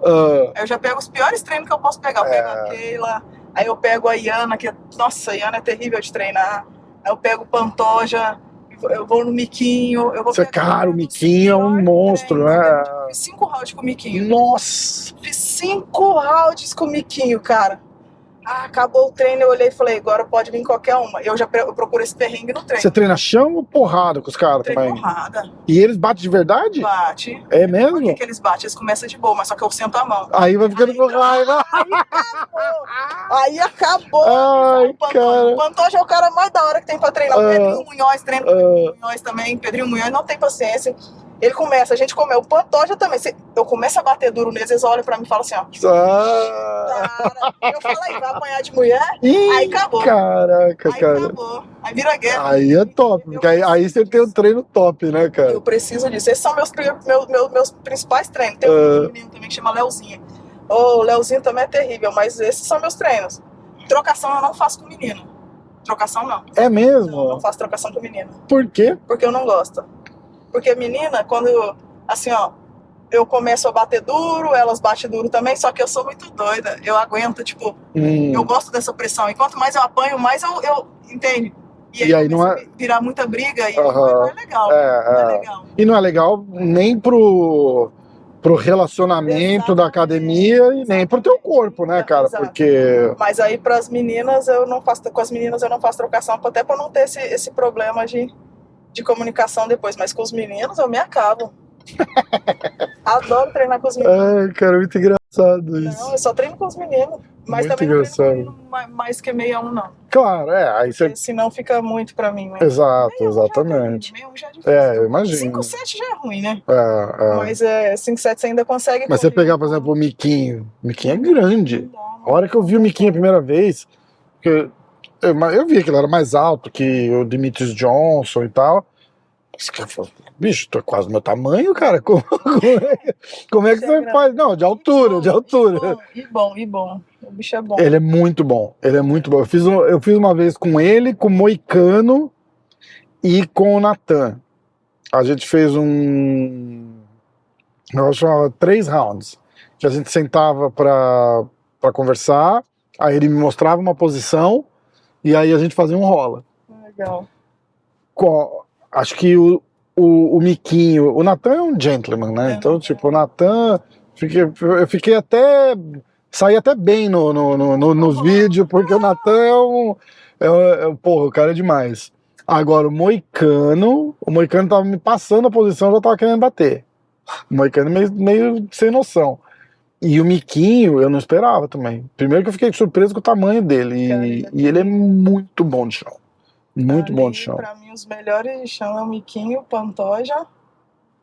Eu já pego os piores treinos que eu posso pegar. Eu pego a Keila, aí eu pego a Iana, nossa, a Iana é terrível de treinar. Aí eu pego o Pantoja, eu vou no Miquinho. Cara, o Miquinho é um monstro, né? Fiz 5 rounds com o Miquinho. Nossa! Fiz 5 rounds com o Miquinho, cara. Acabou o treino, eu olhei e falei, agora pode vir qualquer uma. Eu procuro esse perrengue no treino. Você treina chão ou porrada com os caras também? Porrada. E eles batem de verdade? Bate. É mesmo? Por que eles batem? Eles começam de boa, mas só que eu sento a mão. Aí vai ficando com raiva. Aí acabou. Ai, cara. O Pantoja é o cara mais da hora que tem pra treinar. O Pedrinho Munhoz treina com o Pedrinho Munhoz também. Pedrinho Munhoz não tem paciência. Ele começa, a gente comeu. O Pantoja também. Eu começo a bater duro neles, eles olham pra mim e falam assim, ó. Cara, eu falo aí, vai apanhar de mulher? Aí acabou. Caraca, aí cara. Acabou. Aí vira guerra. Aí é top, porque aí você tem um treino top, né, cara? Eu preciso disso. Esses são meus principais treinos. Tem um menino também que chama Leozinho. O Leozinho também é terrível, mas esses são meus treinos. Trocação eu não faço com menino. Trocação não. É mesmo? Não faço trocação com menino. Por quê? Porque eu não gosto. Porque menina, quando, assim, ó, eu começo a bater duro, elas batem duro também, só que eu sou muito doida. Eu aguento, tipo, eu gosto dessa pressão. E quanto mais eu apanho, mais eu entende? E aí não é virar muita briga e não é legal. Não é legal. E não é legal nem pro relacionamento da academia e nem pro teu corpo, né, cara? Exato. Porque... Mas aí pras meninas, eu não faço, com as meninas eu não faço trocação, até pra não ter esse problema de comunicação depois. Mas com os meninos eu me acabo. Adoro treinar com os meninos. Ai, cara, muito engraçado isso. Não, eu só treino com os meninos. Mas muito também engraçado. não treino mais que 61, não. Claro, aí você... Porque senão fica muito pra mim. Mas Exato, exatamente. 61 já é difícil. Eu imagino. 5-7 já é ruim, né? Mas 5-7 você ainda consegue. Mas você pegar, por exemplo, o Miquinho. O Miquinho é grande. A hora que eu vi o Miquinho a primeira vez, eu vi que ele era mais alto que o Demetrius Johnson e tal. Bicho, tu é quase do meu tamanho, cara. Como é que você faz? Não, de altura, de altura. E bom. O bicho é bom. Ele é muito bom, Eu fiz uma vez com ele, com o Moicano e com o Natan. A gente fez eu chamava 3 rounds. Que a gente sentava pra conversar, aí ele me mostrava uma posição e aí a gente fazia um rola. Legal. Acho que o Miquinho, o Natan é um gentleman, né? Então, tipo, o Natan, eu fiquei até, saí até bem nos vídeos, porque o Natan porra, o cara é demais. Agora, o Moicano tava me passando a posição, eu já tava querendo bater. O Moicano meio sem noção. E o Miquinho, eu não esperava também. Primeiro que eu fiquei surpreso com o tamanho dele, e ele é muito bom de chão. Muito bom de chão. Pra mim, os melhores de chão é o Miquinho, o Pantoja,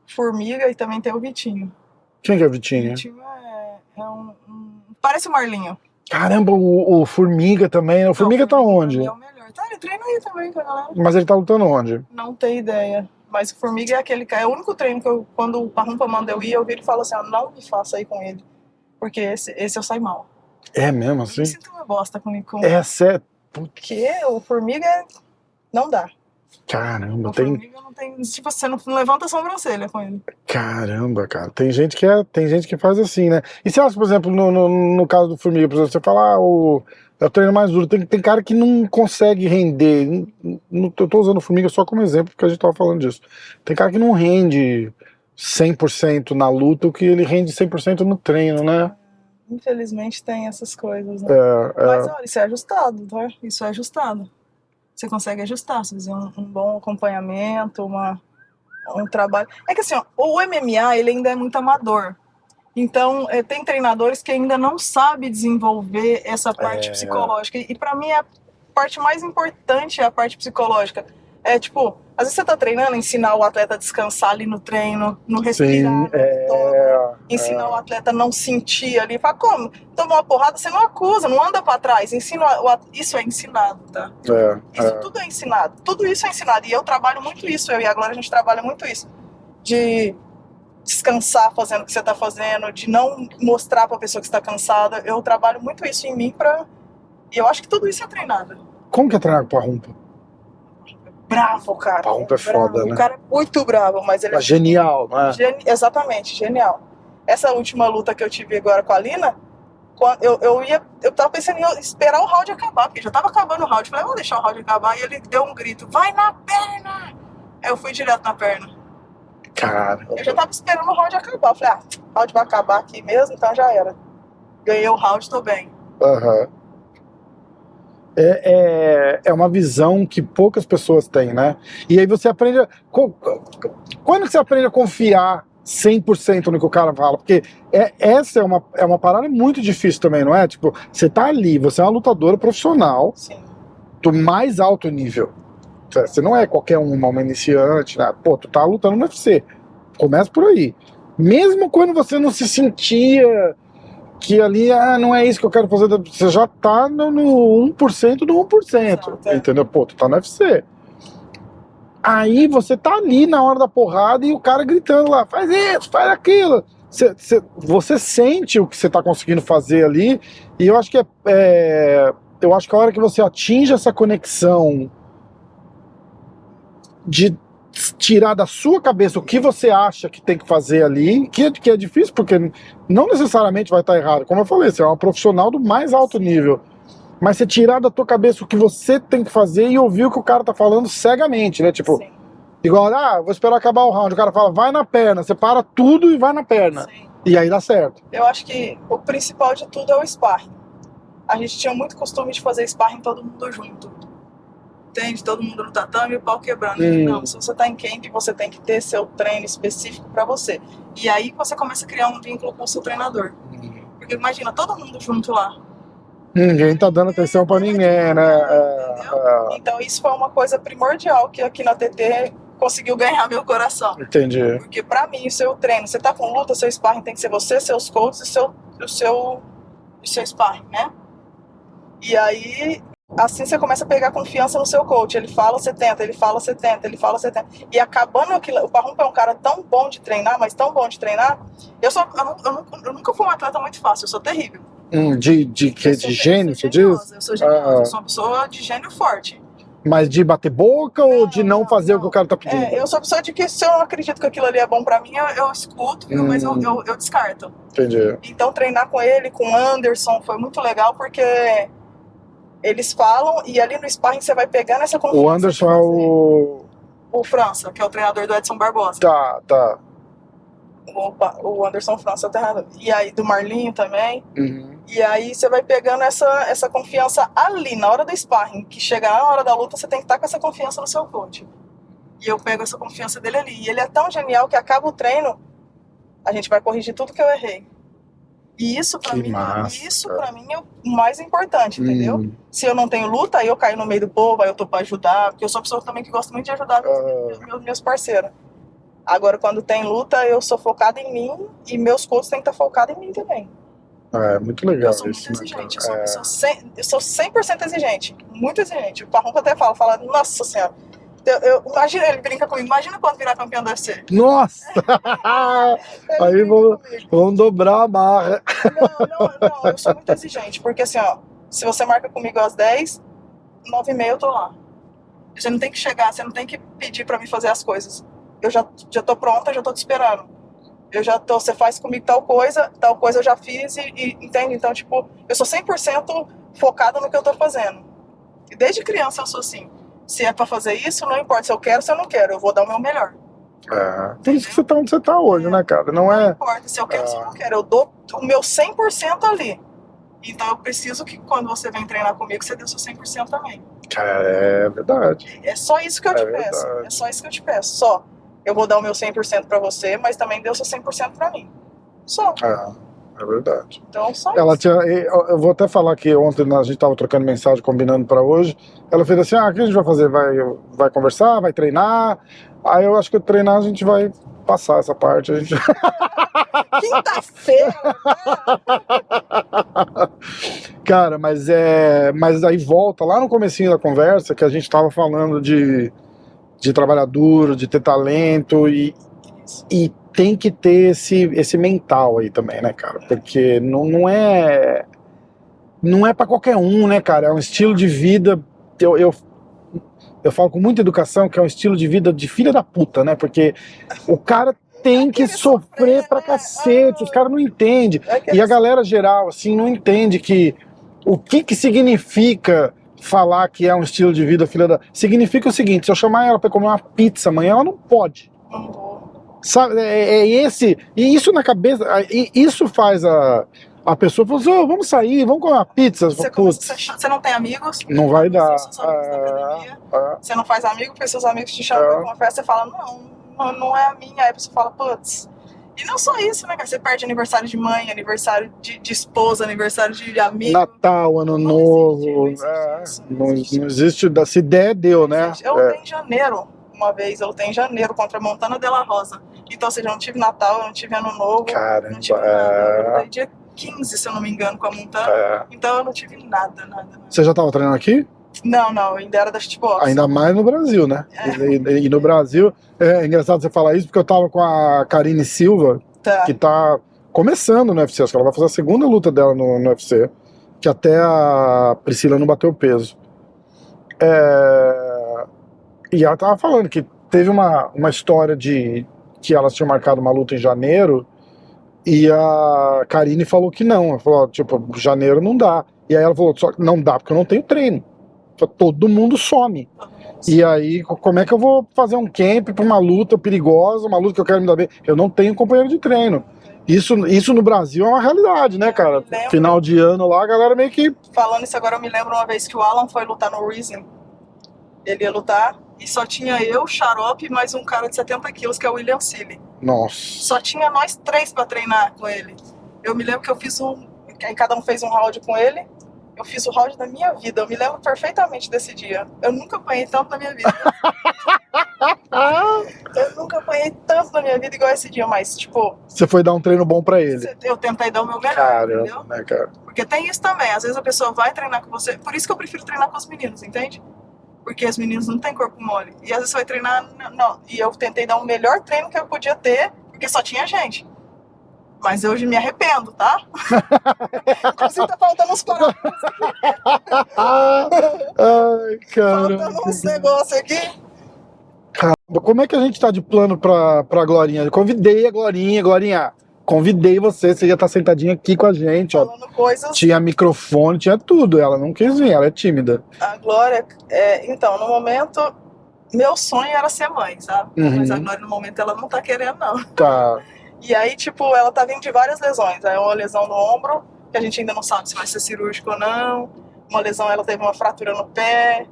Formiga e também tem o Vitinho. Quem que é o Vitinho? O Vitinho parece o Marlinho. Caramba, o Formiga também. O Formiga tá onde? É o melhor. Tá, ele treina aí também com a galera. Mas ele tá lutando onde? Não tenho ideia. Mas o Formiga é aquele cara. É o único treino que quando o Parrumpa manda eu ir, eu vi ele fala assim, não me faça aí com ele. Porque esse eu saio mal. É mesmo assim? Eu sinto uma bosta com É sério? Porque o Formiga não dá. Caramba, Formiga não tem. Tipo, você não levanta a sobrancelha com ele. Caramba, cara. Tem gente que faz assim, né? E você acha, por exemplo, no caso do Formiga, por exemplo, você fala, é o treino mais duro. Tem cara que não consegue render. Eu tô usando o Formiga só como exemplo, porque a gente tava falando disso. Tem cara que não rende 100% na luta, o que ele rende 100% no treino, né? Infelizmente tem essas coisas, né? Mas olha, isso é ajustado, tá? Isso é ajustado. Você consegue ajustar, você fazer um bom acompanhamento, um trabalho. É que assim, ó, o MMA ele ainda é muito amador. Então, tem treinadores que ainda não sabem desenvolver essa parte psicológica. E para mim, a parte mais importante é a parte psicológica. É tipo, às vezes você tá treinando, ensinar o atleta a descansar ali no treino, no respirar, Sim, no abdômen, ensinar o atleta a não sentir ali. Fala, como? Tomou uma porrada, você não acusa, não anda pra trás. Isso é ensinado, tá? Isso tudo é ensinado. Tudo isso é ensinado. E eu trabalho muito isso, eu e a Glória, a gente trabalha muito isso. De descansar fazendo o que você tá fazendo, de não mostrar pra pessoa que está cansada. Eu trabalho muito isso em mim e eu acho que tudo isso é treinado. Como que é treinar com a Rumpa? Bravo, cara. Parrumpa é foda, né? O cara é muito bravo, mas ele é genial, não é? Exatamente, genial. Essa última luta que eu tive agora com a Lina, eu tava pensando em esperar o round acabar, porque já tava acabando o round. Eu falei, eu vou deixar o round acabar. E ele deu um grito, vai na perna! Aí eu fui direto na perna. Cara. Eu já tava esperando o round acabar. Eu falei, o round vai acabar aqui mesmo, então já era. Ganhei o round, tô bem. Aham. É uma visão que poucas pessoas têm, né? E aí você aprende. Quando que você aprende a confiar 100% no que o cara fala? Porque essa é uma parada muito difícil também, não é? Tipo, você tá ali, você é uma lutadora profissional. Sim. Do mais alto nível. Você não é qualquer uma iniciante, né? Pô, tu tá lutando no UFC. Começa por aí. Mesmo quando você não se sentia que ali, não é isso que eu quero fazer, você já tá no 1% do 1%, Exato, entendeu? Pô, tu tá no UFC. Aí você tá ali na hora da porrada e o cara gritando lá, faz isso, faz aquilo. Você sente o que você tá conseguindo fazer ali, e eu acho que eu acho que a hora que você atinge essa conexão de tirar da sua cabeça o que você acha que tem que fazer ali, que é difícil, porque não necessariamente vai estar errado. Como eu falei, você é uma profissional do mais alto nível. Mas você tirar da tua cabeça o que você tem que fazer e ouvir o que o cara tá falando cegamente, né? Tipo, Sim. Igual, vou esperar acabar o round. O cara fala, vai na perna. Você para tudo e vai na perna. Sim. E aí dá certo. Eu acho que o principal de tudo é o sparring. A gente tinha muito costume de fazer sparring todo mundo junto. Entende? Todo mundo no tatame e o pau quebrando. Não, se você tá em camp, você tem que ter seu treino específico pra você. E aí você começa a criar um vínculo com o seu treinador. Porque imagina, todo mundo junto lá. Ninguém tá dando atenção pra ninguém, né? Então isso foi uma coisa primordial que aqui na TT conseguiu ganhar meu coração. Entendi. Porque pra mim, o seu treino, você tá com luta, seu sparring tem que ser você, seus coaches e o seu sparring, né? E aí, assim você começa a pegar confiança no seu coach. Ele fala, você tenta, ele fala, você tenta, ele fala, você tenta. E acabando aquilo, o Parrumpa é um cara tão bom de treinar, mas tão bom de treinar. Eu nunca fui um atleta muito fácil, eu sou terrível. De gênio, você diz? Eu sou geniosa, eu sou uma pessoa de gênio forte. Mas de bater boca ou de não fazer o que o cara tá pedindo? Eu sou a pessoa de que se eu não acredito que aquilo ali é bom pra mim, eu escuto, mas eu descarto. Entendi. Então treinar com ele, com o Anderson, foi muito legal porque eles falam e ali no sparring você vai pegando essa confiança. O Anderson é o França, que é o treinador do Edson Barbosa. Tá. O Anderson França é o treinador. E aí do Marlinho também. E aí você vai pegando essa confiança ali, na hora do sparring, que chegar na hora da luta, você tem que estar com essa confiança no seu coach. E eu pego essa confiança dele ali. E ele é tão genial que acaba o treino, a gente vai corrigir tudo que eu errei. E isso pra mim é o mais importante, entendeu? Se eu não tenho luta, aí eu caio no meio do povo, aí eu tô pra ajudar, porque eu sou uma pessoa também que gosta muito de ajudar meus parceiros. Agora, quando tem luta, eu sou focada em mim e meus coaches têm que estar focados em mim também. É muito legal isso. Eu sou muito exigente, eu sou 100% exigente, muito exigente. O Parrumpa até fala, nossa senhora, imagina, ele brinca comigo, imagina quando virar campeão do UFC. Nossa! Aí vamos dobrar a barra. Não, eu sou muito exigente, porque assim, ó, se você marca comigo às 10, 9h30 eu tô lá. Você não tem que chegar, você não tem que pedir pra mim fazer as coisas. Eu já tô pronta, já tô te esperando. Você faz comigo tal coisa eu já fiz e entende? Então, tipo, eu sou 100% focada no que eu tô fazendo. E desde criança eu sou assim. Se é pra fazer isso, não importa se eu quero ou se eu não quero, eu vou dar o meu melhor. Por isso que você tá onde você tá hoje, né, cara? Não importa se eu quero ou se eu não quero, eu dou o meu 100% ali. Então eu preciso que quando você vem treinar comigo, você dê o seu 100% também. Cara, é verdade. É só isso que eu te peço. É só isso que eu te peço. Só. Eu vou dar o meu 100% pra você, mas também dê o seu 100% pra mim. Só. é verdade. Então, só Ela isso. tinha, eu vou até falar que ontem a gente tava trocando mensagem, combinando pra hoje. Ela fez assim: o que a gente vai fazer? Vai conversar, vai treinar? Aí eu acho que treinar a gente vai passar essa parte. A gente... Quinta-feira, Cara, mas aí volta lá no comecinho da conversa que a gente tava falando de trabalhar duro, de ter talento e tem que ter esse mental aí também, né, cara? Porque não é pra qualquer um, né, cara? É um estilo de vida. Eu falo com muita educação que é um estilo de vida de filha da puta, né? Porque o cara tem que sofrer pra cacete, os caras não entendem. E a galera geral, assim, não entende que o que significa falar que é um estilo de vida filha da... Significa o seguinte: se eu chamar ela pra comer uma pizza amanhã, ela não pode. Sabe, esse... E isso na cabeça... Isso faz a pessoa falar assim: vamos sair, vamos comer uma pizza. Você não tem amigos? Não vai dar. Você não faz amigo porque seus amigos te chamam pra uma festa e você fala, não é a minha. Aí você fala, putz. E não só isso, né, cara? Você perde aniversário de mãe, aniversário de esposa, aniversário de amigo. Natal, Ano Novo. Não existe. Se der, deu, né? Eu lutei em janeiro, uma vez. Eu lutei em janeiro contra a Montana de la Rosa. Então, ou seja, eu não tive Natal, eu não tive Ano Novo. Caramba, não tive nada. Eu lutei dia 15, se eu não me engano, com a Montana. Então eu não tive nada. Você já tava treinando aqui? Não, ainda era da shootbox. Ainda mais no Brasil, né? E no Brasil, é engraçado você falar isso, porque eu tava com a Karine Silva, que tá começando no UFC, acho que ela vai fazer a segunda luta dela no UFC, que até a Priscila não bateu peso. E ela tava falando que teve uma história de que elas tinham marcado uma luta em janeiro, e a Karine falou que não. Ela falou, tipo, janeiro não dá. E aí ela falou, só não dá porque eu não tenho treino. Todo mundo some. E aí, como é que eu vou fazer um camp pra uma luta perigosa, uma luta que eu quero me dar bem? Eu não tenho companheiro de treino. Isso no Brasil é uma realidade, né, cara? Final de ano lá, a galera meio que... Falando isso agora, eu me lembro uma vez que o Alan foi lutar no Rising. Ele ia lutar e só tinha eu, Xarope e mais um cara de 70 quilos, que é o William Seeley. Nossa. Só tinha nós três pra treinar com ele. Eu me lembro que eu fiz cada um fez um round com ele. Eu fiz o round da minha vida. Eu me lembro perfeitamente desse dia. Eu nunca apanhei tanto na minha vida. Eu nunca apanhei tanto na minha vida igual esse dia, mas, tipo... Você foi dar um treino bom pra ele. Eu tentei dar o meu melhor, entendeu? Né, cara? Porque tem isso também. Às vezes a pessoa vai treinar com você. Por isso que eu prefiro treinar com os meninos, entende? Porque os meninos não têm corpo mole. E às vezes você vai treinar... Não. E eu tentei dar o melhor treino que eu podia ter, porque só tinha gente. Mas hoje me arrependo, tá? Inclusive tá faltando uns parafusos aqui. Ai, cara. Faltando uns negócios aqui. Caramba, como é que a gente tá de plano pra Glorinha? Eu convidei a Glorinha. Glorinha, convidei você ia estar sentadinha aqui com a gente, ó. Falando coisas. Tinha microfone, tinha tudo. Ela não quis vir, ela é tímida. A Glória, então, no momento, meu sonho era ser mãe, sabe? Mas a Glória, no momento, ela não tá querendo, não. Tá. E aí, tipo, ela tá vindo de várias lesões. Aí uma lesão no ombro, que a gente ainda não sabe se vai ser cirúrgico ou não. Uma lesão, ela teve uma fratura no pé.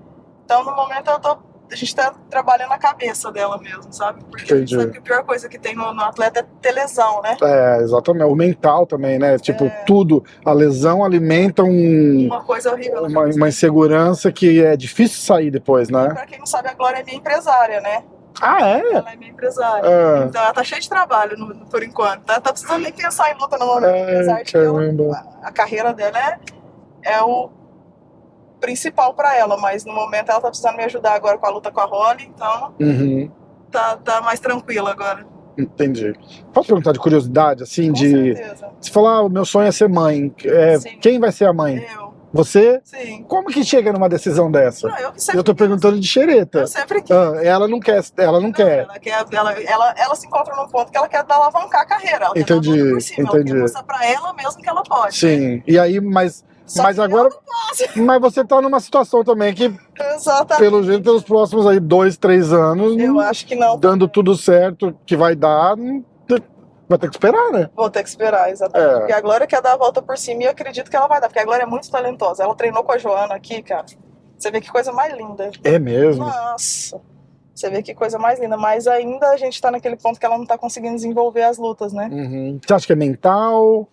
Então, no momento, a gente tá trabalhando a cabeça dela mesmo, sabe? Porque a gente sabe que a pior coisa que tem no atleta é ter lesão, né? Exatamente. O mental também, né? Tipo, tudo. A lesão alimenta uma coisa horrível. Uma insegurança que é difícil sair depois, né? E pra quem não sabe, a Glória é minha empresária, né? Ah, é? Ela é minha empresária. Então ela tá cheia de trabalho por enquanto. Tá precisando nem pensar em luta no momento. Apesar de que a carreira dela é o principal pra ela, mas no momento ela tá precisando me ajudar agora com a luta com a Holly, então tá mais tranquila agora. Entendi. Posso perguntar de curiosidade, assim, com certeza. Você falar, o meu sonho é ser mãe. Quem vai ser a mãe? Eu. Você? Sim. Como que chega numa decisão dessa? Não, eu que sempre Eu tô perguntando de xereta. Eu sempre quis. Ela não quer. Ela se encontra num ponto que ela quer alavancar a carreira. Ela entendi, quer dar por cima, entendi. Ela quer mostrar pra ela mesmo que ela pode. Sim. E aí, mas agora. Mas você tá numa situação também que, exatamente, pelo jeito, pelos próximos aí 2, 3 anos. Eu acho que não. Dando tudo certo que vai dar. Vai ter que esperar, né? Vou ter que esperar, exatamente. Porque a Glória quer dar a volta por cima e eu acredito que ela vai dar. Porque a Glória é muito talentosa. Ela treinou com a Joana aqui, cara. Você vê que coisa mais linda. É mesmo? Nossa. Você vê que coisa mais linda. Mas ainda a gente tá naquele ponto que ela não tá conseguindo desenvolver as lutas, né? Você acha que é mental?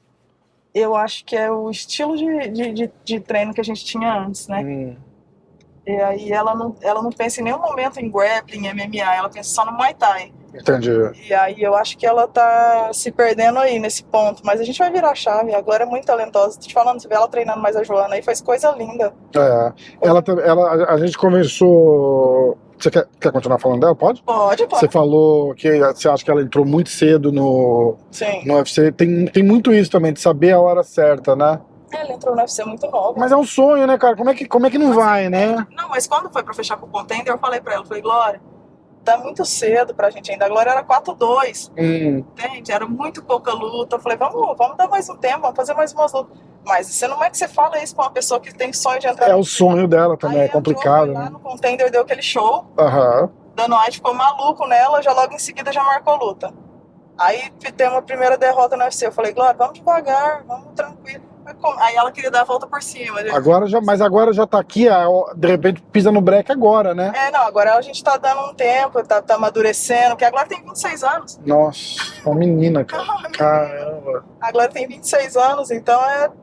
Eu acho que é o estilo de treino que a gente tinha antes, né? E aí ela não pensa em nenhum momento em grappling, MMA, ela pensa só no Muay Thai. Entendi. E aí eu acho que ela tá se perdendo aí nesse ponto, mas a gente vai virar a chave. A Glória é muito talentosa, tô te falando, você vê ela treinando mais a Joana aí, faz coisa linda. A gente conversou. Você quer continuar falando dela? Pode? Pode. Você falou que você acha que ela entrou muito cedo Sim. no UFC. Tem muito isso também, de saber a hora certa, né? Ela entrou no UFC muito nova. Mas é um sonho, né, cara? Como é que não vai, né? Não, mas quando foi pra fechar com o Contender, eu falei pra ela, falei, Glória, tá muito cedo pra gente ainda. A Glória era 4-2, entende? Era muito pouca luta. Eu falei, vamos dar mais um tempo, vamos fazer mais umas lutas. Mas você não é que você fala isso pra uma pessoa que tem sonho de entrar. É o sonho dela também, aí é complicado, foi lá né? no Contender, deu aquele show. Aham. Dana White ficou maluco nela, já logo em seguida já marcou luta. Aí tem uma primeira derrota no UFC. Eu falei, Glória, vamos devagar, vamos tranquilo. Aí ela queria dar a volta por cima. Mas agora já tá aqui, de repente pisa no breque agora, né? Não, agora a gente tá dando um tempo, tá amadurecendo, porque a Glória tem 26 anos. Nossa, uma menina, cara. Caramba. A Glória tem 26 anos, então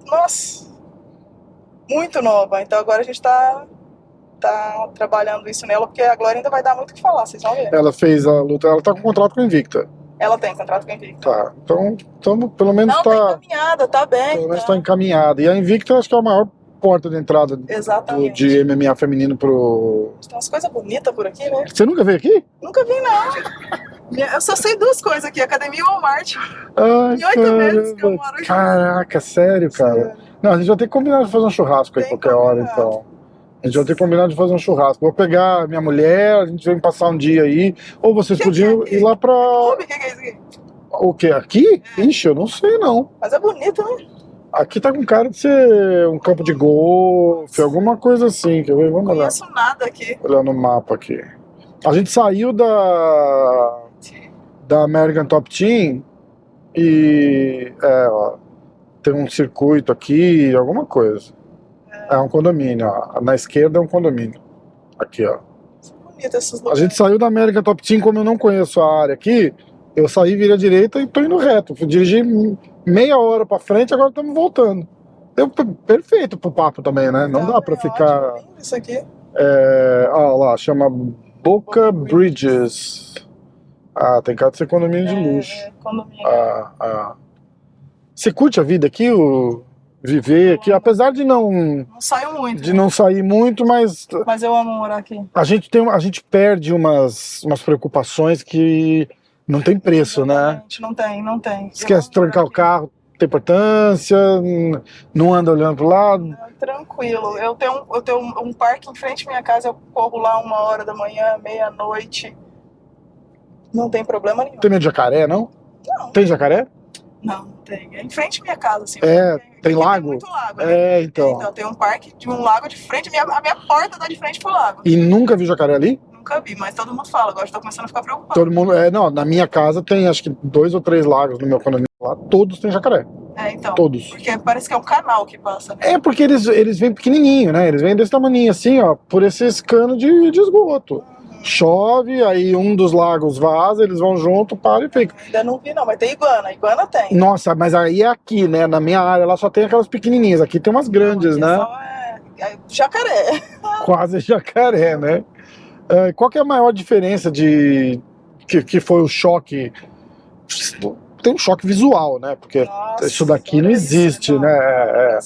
nossa, muito nova. Então agora a gente tá trabalhando isso nela, porque a Glória ainda vai dar muito o que falar, vocês vão ver. Ela fez a luta, ela tá com contrato com a Invicta. Ela tem contrato com a Invicta. Tá, então pelo menos tá encaminhada, tá bem. Pelo menos tá encaminhada. E a Invicta acho que é a maior porta de entrada de MMA feminino pro... Tem umas coisas bonitas por aqui, né? Você nunca veio aqui? Nunca vi, não. Eu só sei duas coisas aqui, Academia e Walmart. Ai, em 8 meses que eu moro aqui. Caraca, sério, cara. Sério. Não, a gente vai ter que combinar de fazer um churrasco aí qualquer hora, então. A gente vai ter que combinar de fazer um churrasco. Vou pegar minha mulher, a gente vem passar um dia aí. Ou vocês podiam ir lá pra... O que é isso aqui? O quê? Aqui? Ixi, eu não sei não. Mas é bonito, né? Aqui tá com cara de ser um campo de golfe, alguma coisa assim. Quer ver? Vamos olhar. Não lá. conheço nada aqui. Olhando o mapa aqui. A gente saiu da American Top Team e ó, tem um circuito aqui, alguma coisa. É um condomínio, ó. Na esquerda é um condomínio. Aqui, ó. Bonito esses lugares. A gente saiu da American Top Team, como eu não conheço a área aqui, eu saí, virei à direita e tô indo reto. Fui dirigir meia hora pra frente, agora estamos voltando. Deu perfeito pro papo também, né? Não dá pra ficar... Ótimo, isso aqui. Ó lá, chama Boca Bridges. Ah, tem cara de ser condomínio de luxo. Condomínio. Você curte a vida aqui, viver aqui, apesar de não saio muito. De não sair muito, mas eu amo morar aqui. A gente perde umas preocupações que não tem preço, né? Não tem. Esquece de trancar o carro, tem importância, não anda olhando pro lado. Tranquilo. Eu tenho um parque em frente à minha casa, eu corro lá 1h da manhã, meia-noite. Não tem problema nenhum. Tem medo de jacaré, não? Não. Tem jacaré? Não, tem. É em frente à minha casa, assim. Tem lago? Tem muito lago, né? Então. Tem um parque de um lago de frente, a minha porta dá de frente pro lago. E nunca vi jacaré ali? Nunca vi, mas todo mundo fala, agora eu tô começando a ficar preocupado. Todo mundo, não, na minha casa tem acho que 2 ou 3 lagos no meu condomínio lá, todos têm jacaré. Então. Todos. Porque parece que é um canal que passa, né? Porque eles vêm pequenininho, né? Eles vêm desse tamanho assim, ó, por esses canos de esgoto. Chove, aí um dos lagos vaza, eles vão junto, para e fica. Ainda não vi não, mas tem iguana, iguana tem. Nossa, mas aí é aqui, né, na minha área, lá só tem aquelas pequenininhas, aqui tem umas grandes, né? Só jacaré. Quase jacaré, né? Qual que é a maior diferença que foi o choque? Tem um choque visual, né? Porque isso daqui não existe, né?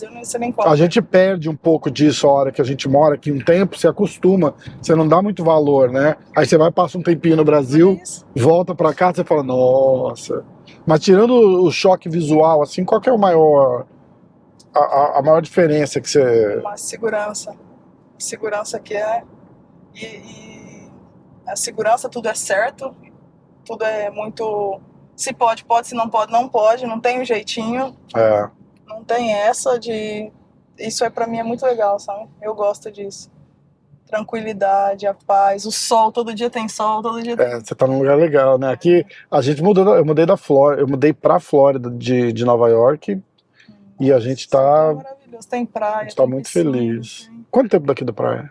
A gente perde um pouco disso a hora que a gente mora aqui um tempo, se acostuma, você não dá muito valor, né? Aí você vai, passa um tempinho no Brasil, volta pra cá, você fala, nossa. Mas tirando o choque visual, assim, qual que é o maior... A maior diferença que você... Uma segurança. Segurança que é... E a segurança, tudo é certo, tudo é muito... Se pode, pode, se não pode, não pode, não tem um jeitinho. Não tem essa de... Isso pra mim é muito legal, sabe? Eu gosto disso. Tranquilidade, a paz, o sol, todo dia tem sol, todo dia tem... Você tá num lugar legal, né? Aqui, a gente mudou, eu mudei da Flórida, eu mudei pra Flórida de Nova York, e a gente tá... É maravilhoso, tem praia, a gente tá muito feliz. Quanto tempo daqui da praia?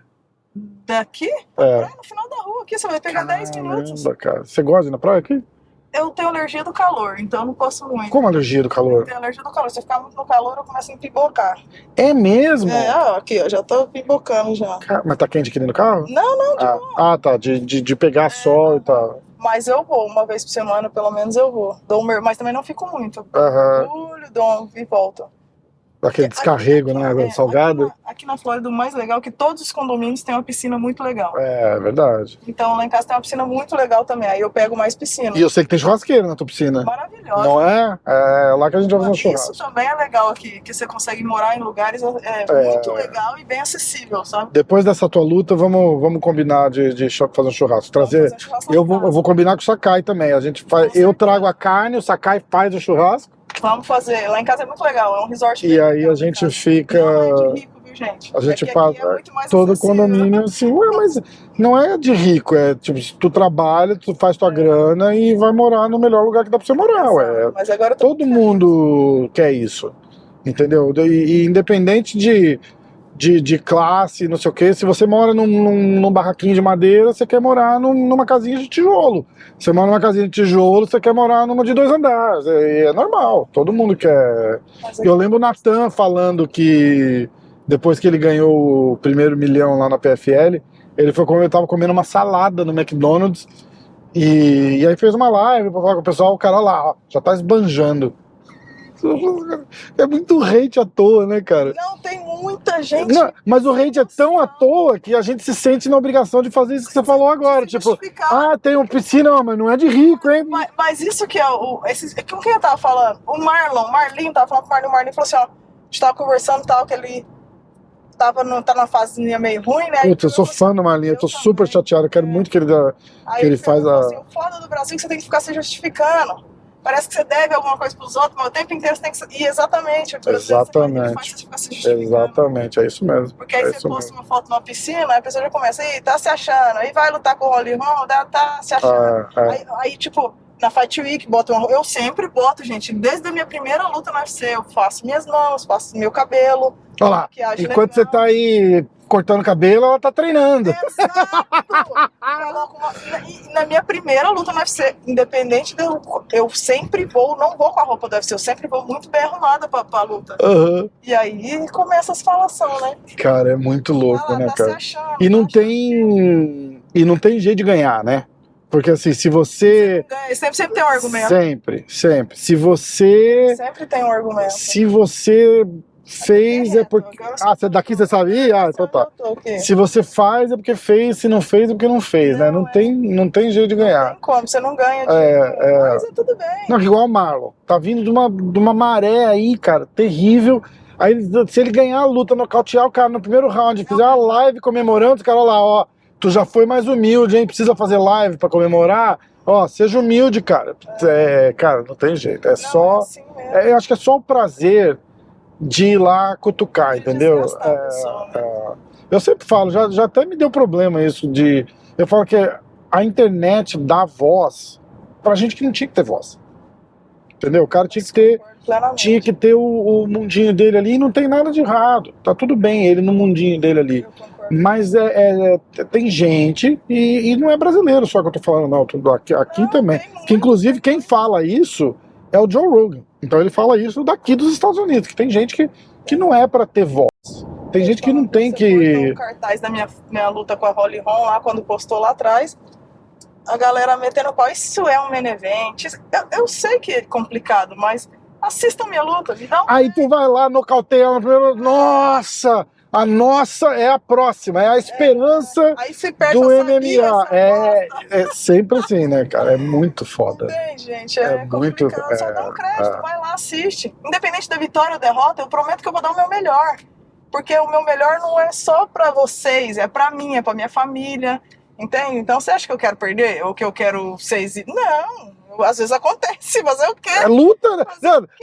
Daqui? Praia no final da rua, aqui você vai pegar 10 minutos. Cara. Você gosta de ir na praia aqui? Eu tenho alergia do calor, então eu não posso muito. Como alergia do Eu calor? tenho alergia do calor. Se eu ficar muito no calor, eu começo a empibocar. É mesmo? Ó, aqui, ó, já tô pipocando já. Mas tá quente aqui dentro do carro? Não, não, de boa. Tá, de pegar sol e tal. Mas eu vou, uma vez por semana, pelo menos eu vou. Mas também não fico muito. Aham. Mergulho, dou e volto. Aquele descarrego, né? Salgado. Aqui na Flórida, o mais legal é que todos os condomínios têm uma piscina muito legal. É verdade. Então lá em casa tem uma piscina muito legal também. Aí eu pego mais piscina. E eu sei que tem churrasqueira na tua piscina. Maravilhosa. Não é? É lá que a gente vai fazer um Isso churrasco. também é legal aqui, que você consegue morar em lugares muito legal e bem acessível, sabe? Depois dessa tua luta, vamos combinar de fazer um churrasco. Trazer. Fazer um churrasco Eu na casa. vou combinar com o Sakai também. A gente faz, eu trago a carne, o Sakai faz o churrasco. Vamos fazer. Lá em casa é muito legal, é um resort bem E aí legal a gente em casa. fica. Não é de rico, viu, gente? A gente É que faz aqui é muito mais todo acessível. condomínio assim, ué, mas não é de rico, é tipo, tu trabalha, tu faz tua grana e vai morar no melhor lugar que dá pra você morar, ué. Mas agora eu tô Todo mundo quer isso, entendeu? E independente de classe, não sei o que, se você mora num barraquinho de madeira, você quer morar numa casinha de tijolo. Você mora numa casinha de tijolo, você quer morar numa de 2 andares. É normal, todo mundo quer. Eu lembro o Natan falando que depois que ele ganhou o primeiro milhão lá na PFL, ele foi comer, tava comendo uma salada no McDonald's e aí fez uma live pra falar com o pessoal, o cara lá, ó, já tá esbanjando. É muito hate à toa, né, cara? Não, tem muita gente. Não, mas o hate é tão à toa que a gente se sente na obrigação de fazer isso que você falou agora. Tipo, tem uma piscina, mas não é de rico, hein? Mas isso que é com quem eu tava falando? O Marlinho tava falando com o Marlinho falou assim, ó, a gente tava conversando e tal, que ele tá numa fasezinha meio ruim, né? Putz, eu sou fã do Marlinho, eu tô super chateado, eu quero muito que ele faz a... Assim, o foda do Brasil é que você tem que ficar se justificando. Parece que você deve alguma coisa pros outros, mas o tempo inteiro você tem que... E exatamente. Exatamente. Exatamente, é isso mesmo. Porque aí você posta uma foto numa piscina, aí a pessoa já começa, aí tá se achando, aí vai lutar com o Holly Holm, tá se achando. Aí, tipo, na Fight Week, eu sempre boto, gente, desde a minha primeira luta no UFC, eu faço minhas mãos, faço meu cabelo. Olha lá, enquanto você tá aí cortando cabelo, ela tá treinando. Exato! Na minha primeira luta no UFC, independente eu sempre não vou com a roupa do UFC, eu sempre vou muito bem arrumada pra luta. Uhum. E aí começa as falações, né? Cara, é muito louco, né, cara? Se achando, e não tem jeito de ganhar, né? Porque assim, se você... Sempre tem um argumento. Sempre. Se você... Sempre tem um argumento. Se você fez é porque... daqui você sabia? Ah, então tá. Se você faz é porque fez, se não fez é porque não fez, né? Não tem jeito de ganhar. Não tem como, você não ganha mas é tudo bem. Não, igual o Marlon. Tá vindo de uma maré aí, cara, terrível. Aí, se ele ganhar a luta, nocautear o cara no primeiro round, fizer uma live comemorando, os caras lá, ó, tu já foi mais humilde, hein? Precisa fazer live pra comemorar? Ó, seja humilde, cara. Cara, não tem jeito. É só... Assim eu acho que é só o prazer de ir lá cutucar, entendeu? Eu sempre falo, já até me deu problema isso de... Eu falo que a internet dá voz pra gente que não tinha que ter voz. Entendeu? O cara tinha que ter o mundinho dele ali e não tem nada de errado. Tá tudo bem ele no mundinho dele ali. Mas tem gente, e não é brasileiro só que eu tô falando, não. Aqui também. Que inclusive quem fala isso é o Joe Rogan. Então ele fala isso daqui dos Estados Unidos, que tem gente que não é pra ter voz. Tem gente que não tem que... O cartaz da minha luta com a Holly Holm lá, quando postou lá atrás, a galera metendo pau, isso é um main event. Eu sei que é complicado, mas assistam minha luta, me dá um... Aí tu vai lá, nocauteia no primeiro... Nossa! A nossa é a próxima, é a esperança aí se perde do a MMA. É sempre assim, né, cara? É muito foda. Não tem, gente. É muito complicado. Só dá um crédito, vai lá, assiste. Independente da vitória ou derrota, eu prometo que eu vou dar o meu melhor. Porque o meu melhor não é só pra vocês, é pra mim, é pra minha família. Entende? Então você acha que eu quero perder? Ou que eu quero vocês... Não! Às vezes acontece, mas eu quero. É luta, né?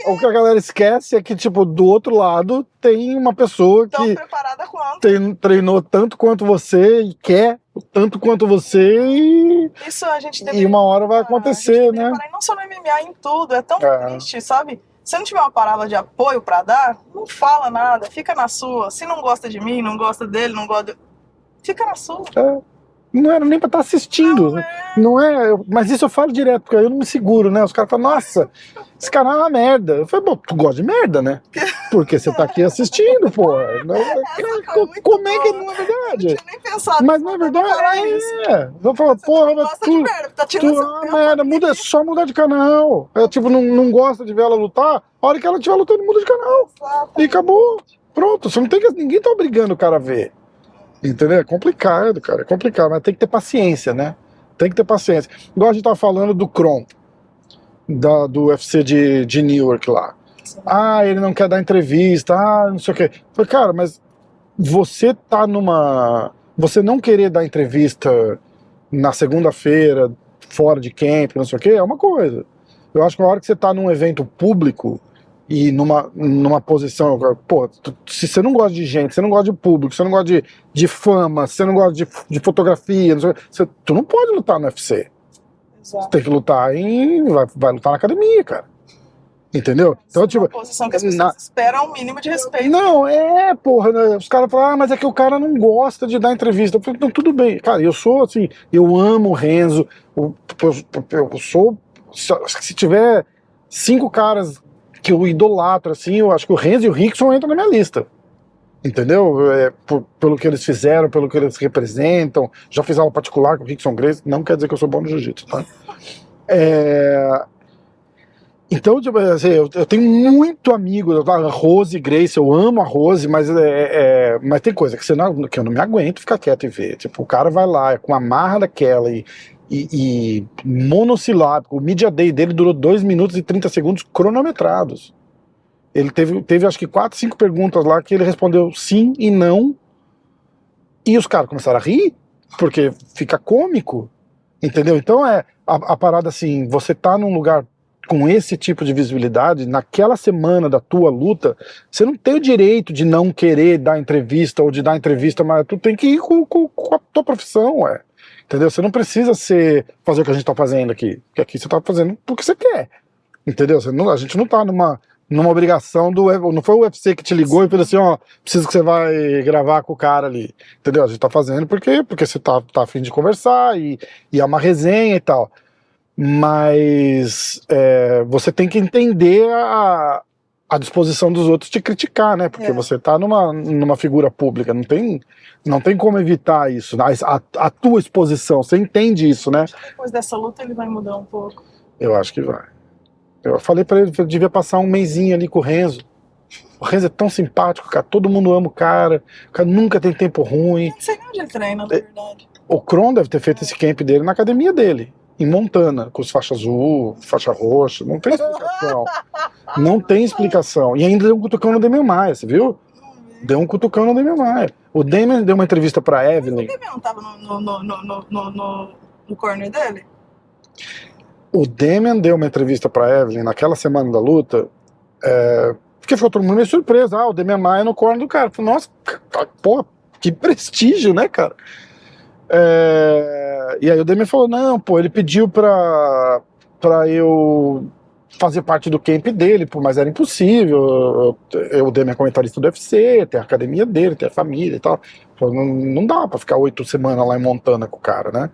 O que a galera esquece é que, tipo, do outro lado tem uma pessoa que preparada quanto. Treinou tanto quanto você e quer tanto quanto você e... Isso a gente e uma hora vai acontecer, né? E não só no MMA, em tudo. É tão triste, sabe? Se não tiver uma palavra de apoio pra dar, não fala nada, fica na sua. Se não gosta de mim, não gosta dele, não gosta... Fica na sua. Não era nem pra estar assistindo. Não é, mas isso eu falo direto, porque aí eu não me seguro, né? Os caras falam, nossa, esse canal é uma merda. Eu falei, bom, tu gosta de merda, né? Porque você tá aqui assistindo, pô. Como é que não é verdade? Eu não tinha nem pensado. Mas não é verdade, eu falo, porra, mas tu, merda, tá tirando seu merda, é só mudar de canal. É tipo, não gosta de ver ela lutar, a hora que ela estiver lutando, muda de canal. Exatamente. E acabou. Pronto, você não tem que. Ninguém tá obrigando o cara a ver. Entendeu? É complicado, cara. É complicado, mas tem que ter paciência, né? Tem que ter paciência. Igual a gente tava falando do Kron, do UFC de Newark lá. Sim. Ah, ele não quer dar entrevista, não sei o quê. Falei, cara, mas você tá numa. Você não querer dar entrevista na segunda-feira, fora de camp, não sei o quê, é uma coisa. Eu acho que na hora que você tá num evento público e numa posição, pô, se você não gosta de gente, você não gosta de público, você não gosta de fama, você não gosta de fotografia, não sei, tu não pode lutar no UFC. Exato. Você tem que lutar vai lutar na academia, cara. Entendeu? Então, tipo, uma posição que as pessoas esperam um mínimo de respeito. Não, porra, né? Os caras falam, mas é que o cara não gosta de dar entrevista. Eu falei, não, tudo bem. Cara, eu sou assim, eu amo o Renzo, eu sou, se tiver 5 caras que eu idolatro, assim, eu acho que o Renzo e o Rickson entram na minha lista. Entendeu? Pelo que eles fizeram, pelo que eles representam. Já fiz aula particular com o Rickson Gracie, não quer dizer que eu sou bom no jiu-jitsu, tá? Então, tipo, assim, eu tenho muito amigo, a Rose Gracie, eu amo a Rose, mas tem coisa que eu não me aguento ficar quieto e ver. Tipo, o cara vai lá com a marra daquela e monossilábico. O Media Day dele durou 2 minutos e 30 segundos cronometrados. Ele teve acho que 4, 5 perguntas lá que ele respondeu sim e não. E os caras começaram a rir, porque fica cômico, entendeu? Então a parada assim, você tá num lugar com esse tipo de visibilidade, naquela semana da tua luta, você não tem o direito de não querer dar entrevista ou de dar entrevista, mas tu tem que ir com a tua profissão, entendeu? Você não precisa fazer o que a gente tá fazendo aqui, porque aqui você tá fazendo porque você quer, entendeu? A gente não tá numa obrigação não foi o UFC que te ligou e falou assim, ó, preciso que você vai gravar com o cara ali, entendeu? A gente tá fazendo porque você tá a fim de conversar e é uma resenha e tal. Mas você tem que entender a disposição dos outros te criticar, né? Porque você tá numa figura pública, não tem como evitar isso. A tua exposição, você entende isso, né? Depois dessa luta ele vai mudar um pouco. Eu acho que vai. Eu falei pra ele que eu devia passar um mesinho ali com o Renzo. O Renzo é tão simpático, cara, todo mundo ama o cara nunca tem tempo ruim. Eu não sei nem onde ele treina, na verdade. O Kron deve ter feito esse camp dele na academia dele. Em Montana, com os faixa azul, faixa roxa, não tem explicação. Não tem explicação. E ainda deu um cutucão no Demian Maia, você viu? Deu um cutucão no Demian Maia. O Demian deu uma entrevista pra Evelyn. O Demian não tava no corner dele? O Demian deu uma entrevista pra Evelyn naquela semana da luta, porque ficou todo mundo meio surpreso. O Demian Maia no corner do cara. Falei, nossa, pô, que prestígio, né, cara? E aí o Demian falou, não, pô, ele pediu pra eu fazer parte do camp dele, pô, mas era impossível. O Demian é comentarista do UFC, tem a academia dele, tem a família e tal. Falou, não dá pra ficar 8 semanas lá em Montana com o cara, né?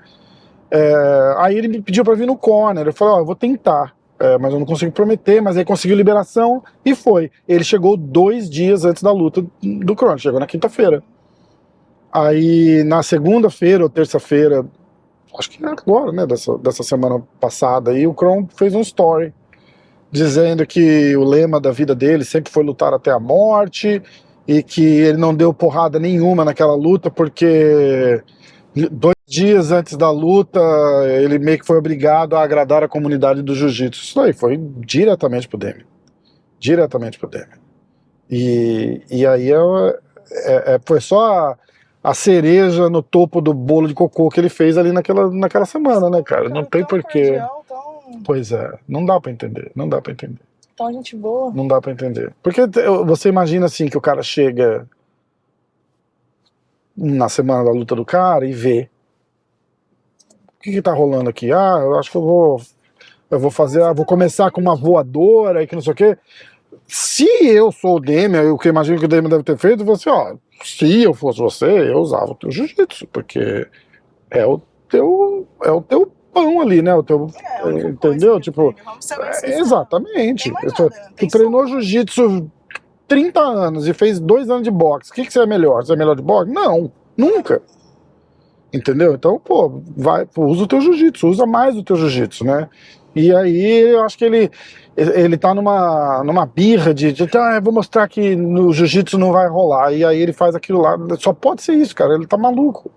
Aí ele me pediu pra vir no corner. Eu falei, eu vou tentar, mas eu não consigo prometer. Mas aí conseguiu liberação e foi. Ele chegou 2 dias antes da luta do Kron, chegou na quinta-feira. Aí na segunda-feira ou terça-feira, acho que agora, né, dessa semana passada, aí o Kron fez um story dizendo que o lema da vida dele sempre foi lutar até a morte e que ele não deu porrada nenhuma naquela luta porque 2 dias antes da luta ele meio que foi obrigado a agradar a comunidade do jiu-jitsu. Isso aí foi diretamente pro Demian. Diretamente pro Demian. E aí foi só a cereja no topo do bolo de cocô que ele fez ali naquela semana, né, cara? Não tem porquê. Pois é, não dá pra entender, não dá pra entender. Então, gente boa. Não dá pra entender. Porque você imagina assim que o cara chega na semana da luta do cara e vê o que tá rolando aqui. Eu acho que eu vou fazer, vou começar com uma voadora e que não sei o quê. Se eu sou o Demian, o que eu imagino que o Demian deve ter feito, você, se eu fosse você, eu usava o teu jiu-jitsu, porque é o teu pão ali, né? O teu, É a única entendeu? coisa que Tipo, tem, vamos ser bem sinceros. exatamente. Tem mais Tu, nada, tu tem treinou só- jiu-jitsu 30 anos e fez 2 anos de boxe. O que você é melhor? Você é melhor de boxe? Não, nunca. Entendeu? Então, pô, usa o teu jiu-jitsu, usa mais o teu jiu-jitsu, né? E aí eu acho que ele tá numa birra de eu vou mostrar que no jiu-jitsu não vai rolar. E aí ele faz aquilo lá. Só pode ser isso, cara. Ele tá maluco.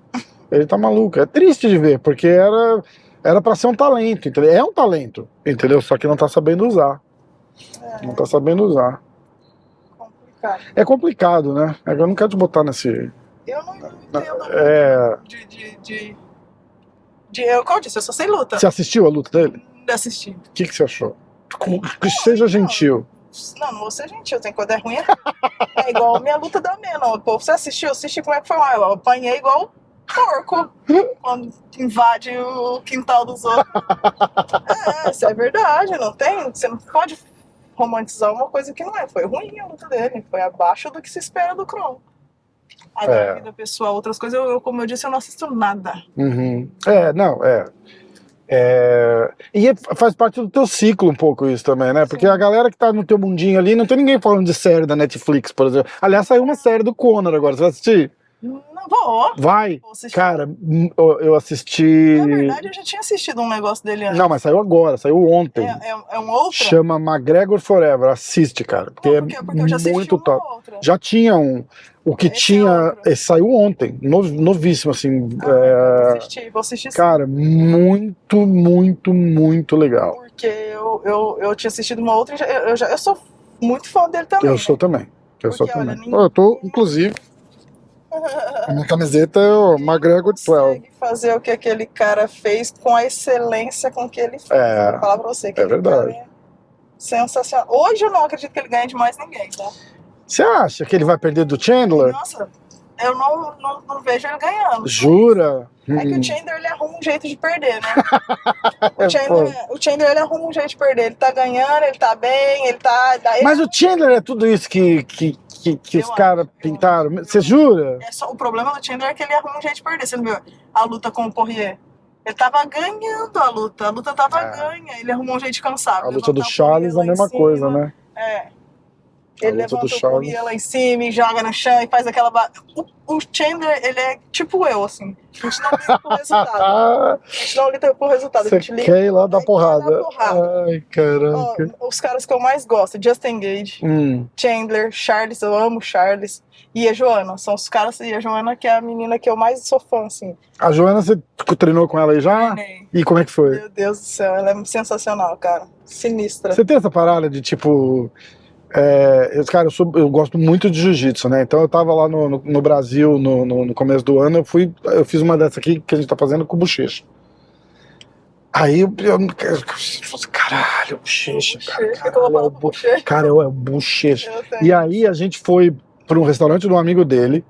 Ele tá maluco. É triste de ver, porque era pra ser um talento, entendeu? É um talento, entendeu? Só que não tá sabendo usar. Não tá sabendo usar. complicado. É complicado, né? Eu não quero te botar nesse. Eu não entendo É... como eu disse, eu só sei luta. Você assistiu a luta dele? Assistir. O que você achou? Que seja gentil. Não vou ser gentil, tem coisa ruim. É igual a minha luta da Mena. Pô, você assistiu? Assisti como é que foi lá. Eu apanhei igual porco quando invade o quintal dos outros. Isso é verdade, não tem. Você não pode romantizar uma coisa que não é. Foi ruim a luta dele, foi abaixo do que se espera do Kron. Agora, vida pessoal, outras coisas, como eu disse, eu não assisto nada. Uhum. Não. E faz parte do teu ciclo um pouco isso também, né? Porque Sim. a galera que tá no teu mundinho ali, não tem ninguém falando de série da Netflix, por exemplo. Aliás, saiu uma série do Conor agora, você vai assistir? Não vou. Vai! Vou assistir. Cara, eu assisti... Na verdade, eu já tinha assistido um negócio dele antes. Não, mas saiu agora, saiu ontem. É um outro? Chama McGregor Forever, assiste, cara. Porque Porque eu já assisti muito uma top. outra. Já tinha um. O que Esse tinha. é outro. Esse saiu ontem, novíssimo, assim. Vou assistir sim. Cara, muito, muito, muito legal. Porque eu tinha assistido uma outra e eu sou muito fã dele também. Eu sou também. Eu sou Porque, olha, também. Eu tô, inclusive. A minha camiseta é o McGregor 12. Consegue fazer o que aquele cara fez com a excelência com que ele fez. Vou falar pra você que é verdade. Cara é sensacional. Hoje eu não acredito que ele ganhe de mais ninguém, tá? Você acha que ele vai perder do Chandler? Nossa, eu não vejo ele ganhando. Jura? É que o Chandler ele arruma um jeito de perder, né? O Chandler ele arruma um jeito de perder. Ele tá ganhando, ele tá bem, ele tá. Mas o Chandler é tudo isso que os caras pintaram. Você jura? O problema do Chandler é que ele arruma um jeito de perder. Você não viu a luta com o Poirier? Ele tava ganhando a luta tava ganha. Ele arrumou um jeito de cansar. A luta do Charles é a mesma coisa, né? Ele levanta o Poirier lá em cima e joga no chão e faz aquela... O Chandler, ele é tipo eu, assim. A gente não lida por resultado. A gente não lida por resultado. Você quer ir lá dar porrada. Ai, caraca. Os caras que eu mais gosto, Justin Gage, Chandler, Charles, eu amo Charles. E a Joana, são os caras, e a Joana que é a menina que eu mais sou fã, assim. A Joana, você treinou com ela aí já? Treinei. E como é que foi? Meu Deus do céu, ela é sensacional, cara. Sinistra. Você tem essa parada de tipo... cara, eu gosto muito de jiu-jitsu, né? Então eu tava lá no Brasil no começo do ano, eu fiz uma dessa aqui que a gente tá fazendo com bochecha. Aí caralho, bochecha, cara, é o bochecha. E aí a gente foi para um restaurante de um amigo dele,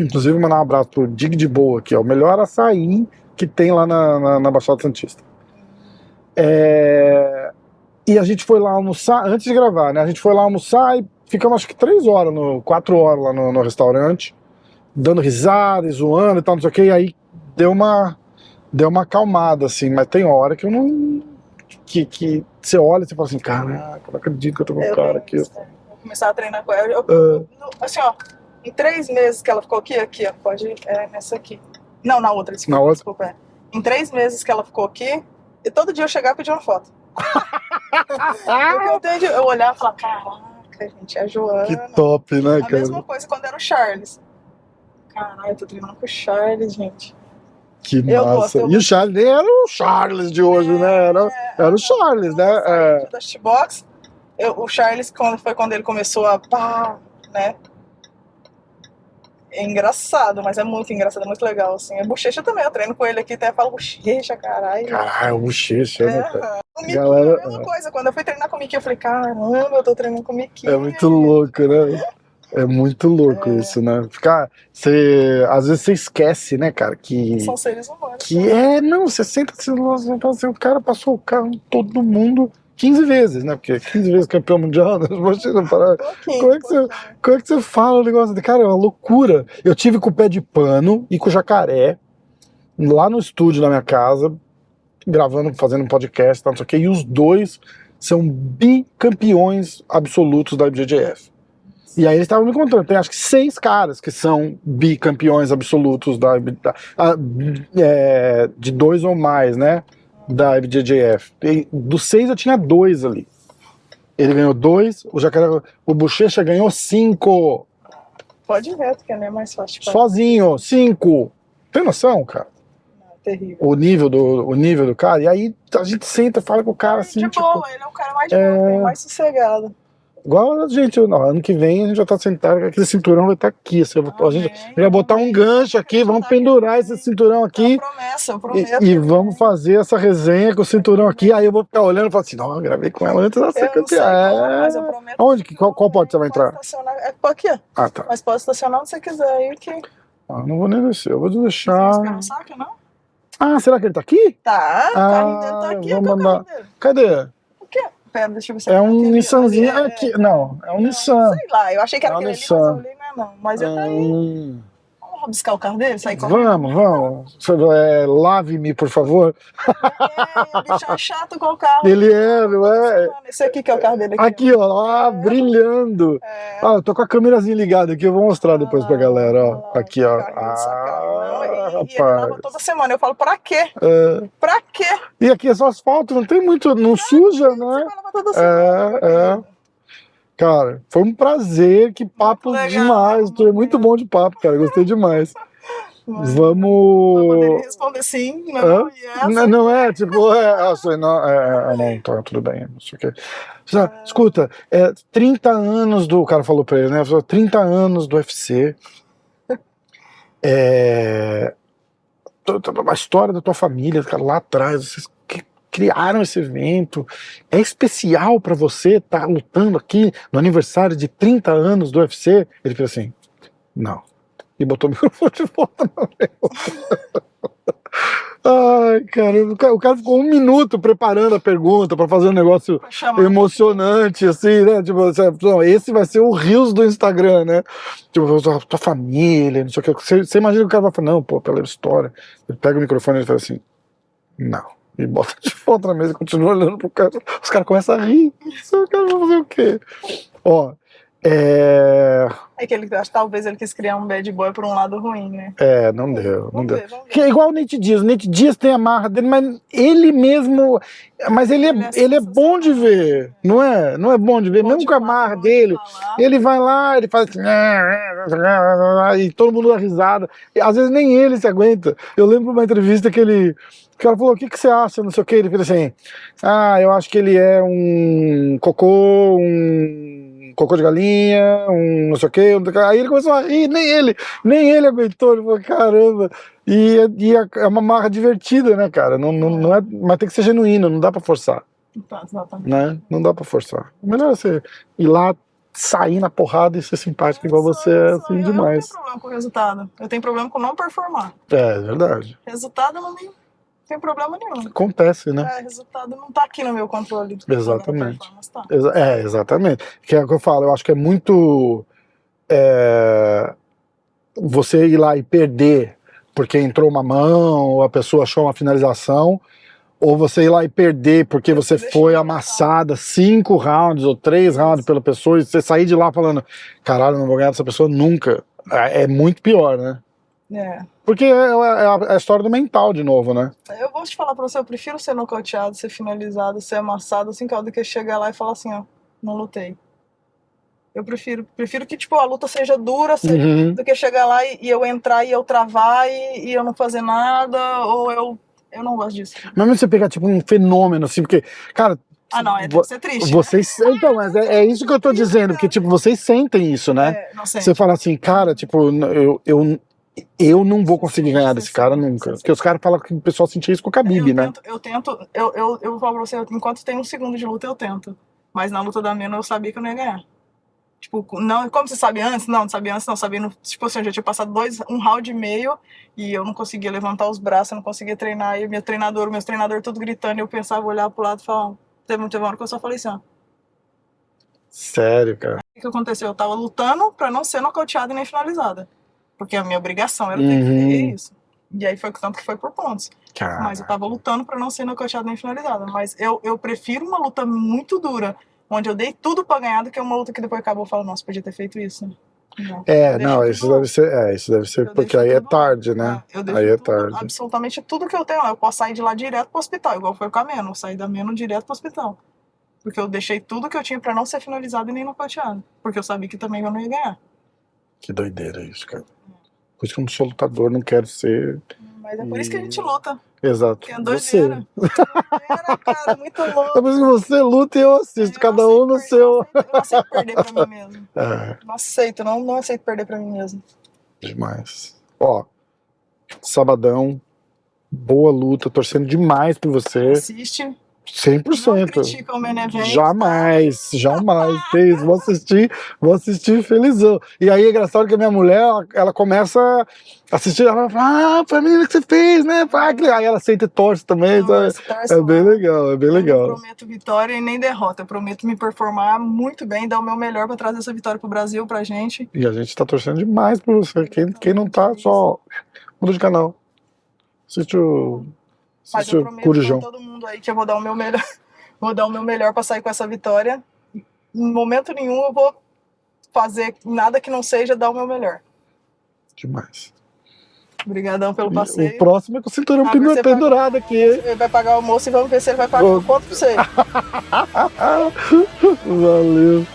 inclusive mandar um abraço pro Dig de Boa, que é o melhor açaí que tem lá na Baixada Santista. E a gente foi lá almoçar, antes de gravar, né? A gente foi lá almoçar e ficamos acho que 4 horas lá no restaurante, dando risada e zoando e tal, não sei o que, e aí deu uma acalmada, assim, mas tem hora que eu não... que você olha e você fala assim, caraca, não acredito que eu tô com um cara aqui. Vou começar a treinar com ela. Assim, ó, em 3 meses que ela ficou aqui, ó, pode ir nessa aqui. Não, na outra, desculpa. Em 3 meses que ela ficou aqui, e todo dia eu chegava e pedia uma foto. Porque eu olhava e falava, caraca, gente, é a Joana. Que top, né, cara? A mesma coisa quando era o Charles. Caralho, eu tô treinando com o Charles, gente. Que massa. E o Charles nem era o Charles de hoje, né? Era o Charles, né? Da Box, o Charles, quando ele começou a né? É engraçado, mas é muito engraçado, é muito legal, assim. A bochecha também, eu treino com ele aqui, até falo bochecha, caralho. Caralho, bochecha, né, cara? O Miquinho, a mesma coisa. Quando eu fui treinar com o Miquinho, eu falei, caramba, eu tô treinando com o Miquinho. É muito louco, né? É muito louco isso, né? Às vezes você esquece, né, cara, que... São seres humanos. Você senta assim, o cara passou o carro em todo mundo 15 vezes, né? Porque 15 vezes campeão mundial, né? Imagina, como é que você fala o negócio? Cara, é uma loucura. Eu tive com o pé de pano e com o jacaré lá no estúdio da minha casa, gravando, fazendo um podcast, não sei o que, e os dois são bicampeões absolutos da IBJJF. E aí eles estavam me contando, tem acho que 6 caras que são bicampeões absolutos de 2 ou mais, né, da IBJJF. E dos 6 eu tinha 2 ali. Ele ganhou 2, o Bochecha ganhou 5. Pode ir reto, que é mais fácil. Sozinho, 5. Tem noção, cara? Terrível. O nível do cara. E aí a gente senta e fala com o cara assim, de tipo... boa, ele é o cara mais de boa, mais sossegado. Igual a gente, ano que vem a gente já tá sentado, aquele cinturão vai estar aqui. Assim, a gente vai botar um gancho aqui, vamos pendurar esse cinturão aqui. Promessa, eu prometo. E vamos fazer essa resenha com o cinturão aqui. Aí eu vou ficar olhando e falar assim: não, eu gravei com ela antes da ser campeã. Mas eu prometo. Onde? Qual porta você vai entrar? Aqui, ó. Ah, tá. Mas pode estacionar onde você quiser aí, que. Não vou nem descer, eu vou deixar. Você vai esperar o saco, não? Ah, será que ele tá aqui? Tá, o carrinho dele tá aqui, vou cadê o mandar. carrinho dele? Cadê? O quê? Pera, deixa eu ver se É um Nissanzinho aqui. Não, é um Nissan. Sei lá, eu achei que era aquele ali, mas eu olhei, não. Mas ele tá aí. Vamos rabiscar o carro dele? Sair correndo? Vamos. Lave-me, por favor. O bicho é chato com o carro. Ele é, não é? Esse aqui que é o carro dele. Aqui, ó, brilhando. Eu tô com a câmerazinha ligada aqui, eu vou mostrar depois pra galera, ó. Aqui, ó. E ele lava toda semana. Eu falo, pra quê? Pra quê? E aqui é só asfalto, não tem muito, não suja, né? Cara, foi um prazer, que papo demais. Tu é muito bom de papo, cara, gostei demais. Vamos. Poderia responder sim, não. Não é, tipo, não, tá, tudo bem, não sei o que. Escuta, 30 anos do. O cara falou pra ele, né? 30 anos do UFC. A história da tua família, cara, lá atrás, vocês criaram esse evento. É especial pra você estar lutando aqui no aniversário de 30 anos do UFC? Ele fez assim: não. E botou o microfone de volta na mesa. Ai, cara, o cara ficou 1 minuto preparando a pergunta pra fazer um negócio emocionante, assim, né? Tipo, esse vai ser o Reels do Instagram, né? Tipo, tua família, não sei o que. Você imagina que o cara vai falar, não, pô, pela história. Ele pega o microfone e fala assim, não. E bota de volta na mesa e continua olhando pro cara. Os caras começam a rir. O cara vai fazer o quê? Ó. É que ele, talvez ele quis criar um bad boy por um lado ruim, né? Não deu. Vamos ver. Que é igual o Nate Diaz. O Nate Diaz tem a marra dele, mas ele mesmo. Mas ele é bom de ver, não é? Não é bom de ver, mesmo com a marra dele. Ele vai lá, ele faz assim. E todo mundo dá risada. E às vezes nem ele se aguenta. Eu lembro de uma entrevista que o cara falou, o que você acha, não sei o que. Ele fez assim: eu acho que ele é um cocô de galinha, não sei o que. Aí ele começou a rir, nem ele aguentou. Ele falou, caramba. E é uma marra divertida, né, cara? Não é, mas tem que ser genuíno, não dá pra forçar. Né? Não dá pra forçar. É melhor você ir lá, sair na porrada e ser simpático igual você é, assim, demais. Eu não tenho problema com o resultado. Eu tenho problema com não performar. É verdade. Resultado não tem problema nenhum. Acontece, né? Resultado não tá aqui no meu controle. Exatamente. Exatamente. Que é o que eu falo, eu acho que é muito você ir lá e perder porque entrou uma mão, ou a pessoa achou uma finalização, ou você ir lá e perder porque você foi amassada 5 rounds ou 3 rounds pela pessoa e você sair de lá falando, caralho, não vou ganhar dessa pessoa nunca. É muito pior, né? Porque é a história do mental de novo, né? Eu vou te falar pra você, eu prefiro ser nocauteado, ser finalizado, ser amassado, assim, do que chegar lá e falar assim, ó, não lutei. Eu prefiro que, tipo, a luta seja dura, do que chegar lá e eu entrar e eu travar e eu não fazer nada, ou eu não gosto disso. Mas mesmo você pegar, tipo, um fenômeno, assim, porque, cara... deve ser triste. Então, mas é isso que eu tô dizendo, porque, tipo, vocês sentem isso, né? Você fala assim, cara, tipo, eu não vou conseguir ganhar desse cara nunca. Porque os caras falam que o pessoal sentia isso com o Khabib, né? Eu vou falar pra você, enquanto tem 1 segundo de luta, eu tento. Mas na luta da Meno eu sabia que eu não ia ganhar. Tipo, não, como você sabe antes? Não sabia antes, não. Sabia, tipo assim, eu já tinha passado 1 round e meio e eu não conseguia levantar os braços, eu não conseguia treinar. E meus treinadores tudo gritando, e eu pensava, olhar pro lado e falar, teve uma hora que eu só falei assim, ó. Sério, cara? O que aconteceu? Eu tava lutando pra não ser nocauteada e nem finalizada. Porque a minha obrigação era ter que fazer isso. E aí foi tanto que foi por pontos. Cara, Mas eu tava lutando pra não ser nocauteada nem finalizada. Mas eu prefiro uma luta muito dura, onde eu dei tudo pra ganhar, do que uma luta que depois acabou e falo, nossa, podia ter feito isso. Não. Eu deixo não, tudo isso lá. deve ser, isso deve ser, Eu porque deixo aí é tudo lá. tarde, né? Eu deixo Aí é tudo, tarde. absolutamente tudo que eu tenho lá. Eu posso sair de lá direto pro hospital, igual foi com a Meno. Eu saí da Meno direto pro hospital. Porque eu deixei tudo que eu tinha pra não ser finalizado e nem nocauteado. Porque eu sabia que também eu não ia ganhar. Que doideira isso, cara. Por isso que eu não sou lutador, não quero ser. Mas é por isso que a gente luta. Exato. Que é Você. doideira. Doideira, cara, muito louco. É por isso que você luta e eu assisto, cada um no seu. Eu não aceito perder pra mim mesmo. É, Não aceito, não aceito perder pra mim mesmo. demais. Ó, sabadão, boa luta, torcendo demais por você. Assiste. Não 100%. critica o Menevento. Jamais, jamais. Que isso, vou assistir felizão. E aí é engraçado que a minha mulher, ela começa a assistir, ela fala, foi a menina que você fez, né? Aí ela sente e torce também. É bem legal, é bem legal. Eu não prometo vitória e nem derrota. Eu prometo me performar muito bem, dar o meu melhor pra trazer essa vitória pro Brasil, pra gente. E a gente tá torcendo demais por você. Quem não tá, só muda de canal. Assiste o Mas eu prometo Corujão. pra todo mundo aí que eu vou dar o meu melhor. Vou dar o meu melhor pra sair com essa vitória. Em momento nenhum eu vou fazer nada que não seja dar o meu melhor. Demais. Obrigadão pelo passeio. O próximo é com o cinturão Agora você pendurado aqui. Ele vai pagar o almoço e vamos ver se ele vai pagar o quanto pra você. Valeu.